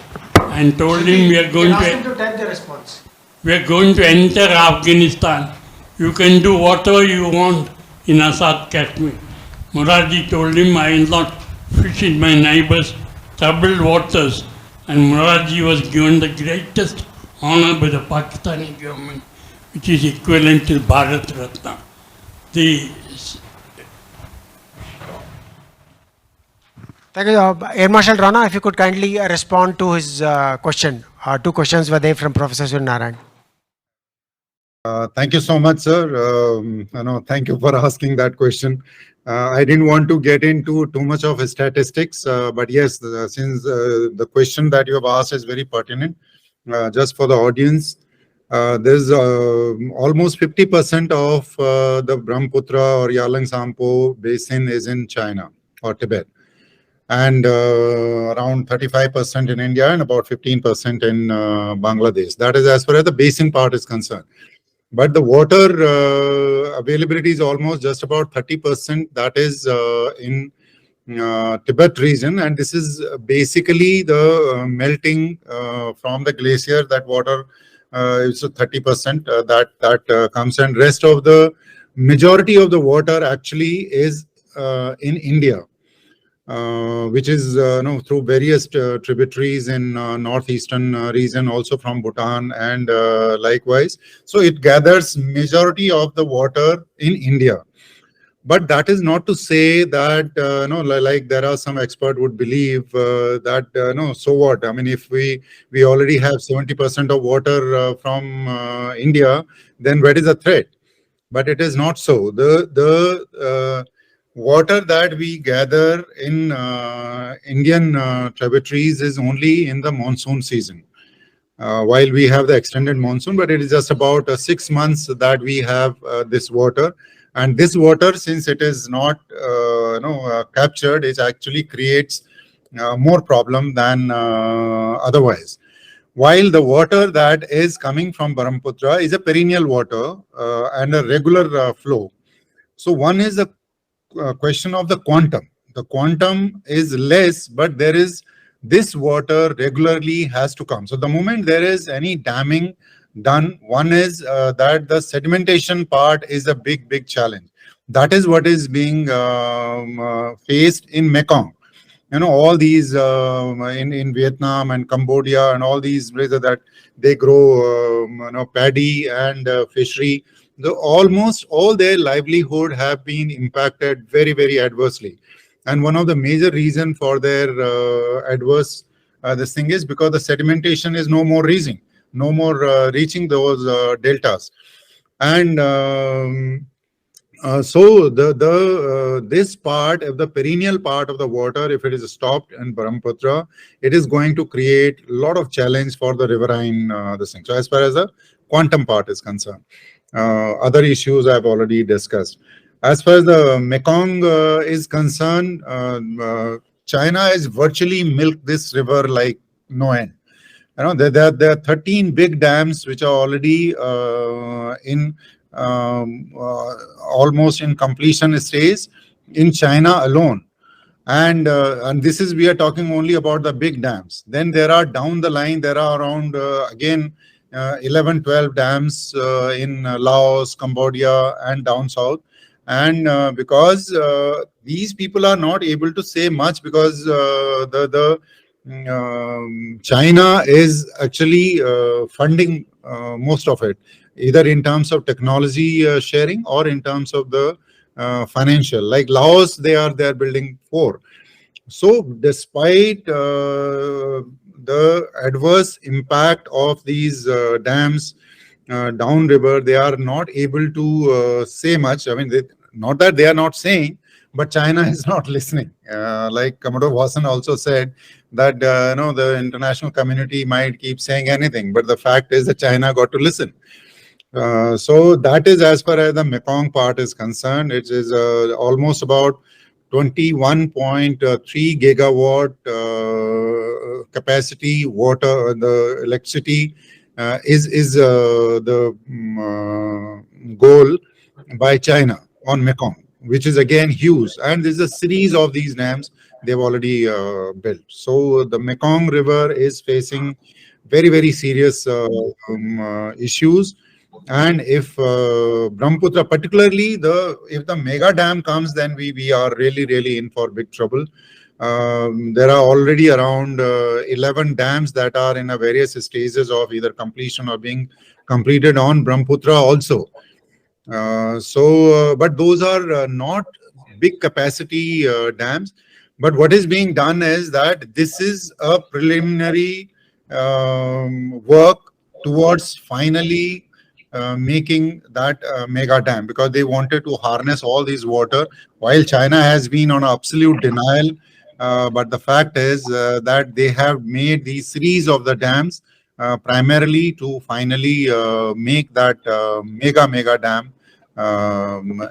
and told him we are going to type the response. We are going to enter Afghanistan. You can do whatever you want in Azad Kashmir. Morarji told him, I will not fish in my neighbors' troubled waters. And Morarji was given the greatest honor by the Pakistani government, which is equivalent to Bharat Ratna. The Thank you. Air Marshal Rana, if you could kindly respond to his question. Two questions were there from Professor Suryanarayan. Thank you so much, sir. Thank you for asking that question. I didn't want to get into too much of statistics, but yes, since the question that you have asked is very pertinent, just for the audience, there's almost 50% of the Brahmaputra or Yalang Sampo basin is in China or Tibet, and around 35% in India and about 15% in Bangladesh. That is as far as the basin part is concerned. But the water availability is almost just about 30%. That is in Tibet region, and this is basically the melting from the glacier. That water is 30% that comes, and rest of the majority of the water actually is in India. Which is through various tributaries in northeastern region, also from Bhutan, and likewise. So it gathers majority of the water in India. But that is not to say that like there are some expert would believe that so what? I mean, if we already have 70% of water from India, then where is the threat? But it is not so. The water that we gather in Indian tributaries is only in the monsoon season. While we have the extended monsoon, but it is just about 6 months that we have this water. And this water, since it is not captured, it actually creates more problem than otherwise. While the water that is coming from Brahmaputra is a perennial water and a regular flow. So one is the question of the quantum. The quantum is less, but there is this water regularly has to come. So the moment there is any damming done, one is that the sedimentation part is a big challenge. That is what is being faced in Mekong. All these in Vietnam and Cambodia and all these places that they grow paddy and fishery. Almost all their livelihood have been impacted very adversely. And one of the major reason for their adverse this thing is because the sedimentation is no more reaching those deltas. And so this part of the perennial part of the water, if it is stopped in Brahmaputra, it is going to create a lot of challenge for the riverine this thing. So as far as the quantum part is concerned, other issues I've already discussed. As far as the Mekong is concerned, China has virtually milked this river like no end. There are 13 big dams which are already in almost in completion stage in China alone. And this is, we are talking only about the big dams. Then there are down the line, there are around again 11, 12 dams in Laos, Cambodia, and down south. And because these people are not able to say much, because China is actually funding most of it, either in terms of technology sharing or in terms of the financial. Like Laos, they are building 4. So despite the adverse impact of these dams downriver, they are not able to say much. I mean, not that they are not saying, but China is not listening. Like Commodore Watson also said that the international community might keep saying anything, but the fact is that China got to listen. So that is as far as the Mekong part is concerned. It is almost about 21.3 gigawatt capacity water, the electricity is the goal by China on Mekong, which is again huge. And there's a series of these dams they've already built. So the Mekong River is facing very serious issues. And if Brahmaputra, particularly if the mega dam comes, then we are really in for big trouble. There are already around 11 dams that are in a various stages of either completion or being completed on Brahmaputra also. But those are not big capacity dams. But what is being done is that this is a preliminary work towards finally making that mega dam, because they wanted to harness all these water while China has been on absolute denial. But the fact is that they have made these series of the dams primarily to finally make that mega dam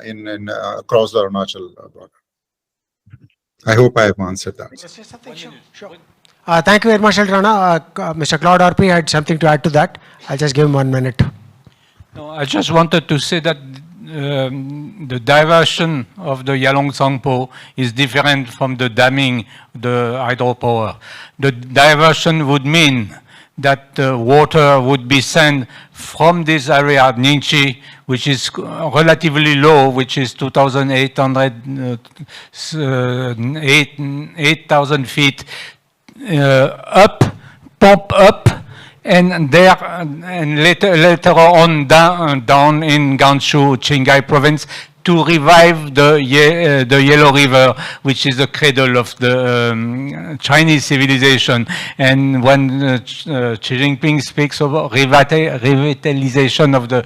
in across the Arunachal border. I hope I have answered that. Thank you very much, Rana. Mr. Claude RP had something to add to that. I'll just give him 1 minute. No, I just wanted to say that the diversion of the Yalong Tsangpo is different from the damming, the hydropower. The diversion would mean that the water would be sent from this area of Ningxi, which is relatively low, which is 8,000 feet, up, pump up, and there, and later on down in Gansu, Qinghai province, to revive the Yellow River, which is the cradle of the Chinese civilization. And when Xi Jinping speaks of revitalization of the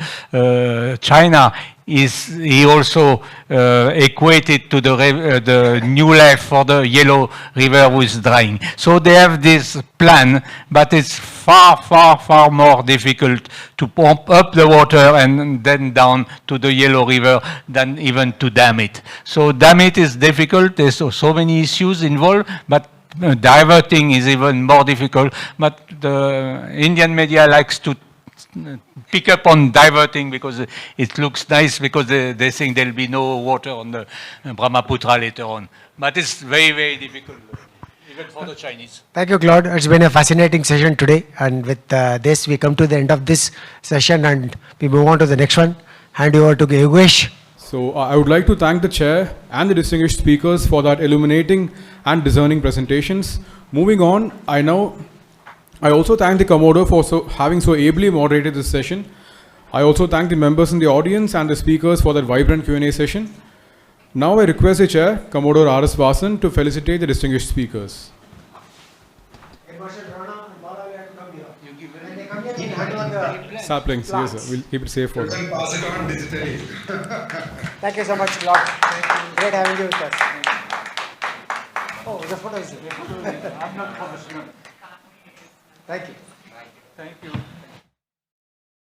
China, he also equated to the new life for the Yellow River who is drying. So they have this plan, but it's far more difficult to pump up the water and then down to the Yellow River than even to dam it. So dam it is difficult. There's so many issues involved, but diverting is even more difficult. But the Indian media likes to pick up on diverting because it looks nice, because they think there'll be no water on the Brahmaputra later on. But it's very difficult, even for the Chinese. Thank you, Claude. It's been a fascinating session today. And with this, we come to the end of this session and we move on to the next one. Hand over to Yogesh. So I would like to thank the chair and the distinguished speakers for that illuminating and discerning presentations. Moving on, I also thank the Commodore for having so ably moderated this session. I also thank the members in the audience and the speakers for that vibrant Q&A session. Now I request the chair, Commodore R.S. Vasan, to felicitate the distinguished speakers. Saplings, yes sir. We'll keep it safe for them. Pass it on digitally. Thank you so much, Claude. Great having you with us. Oh, the photo is there. I'm not professional. Thank you. Thank you.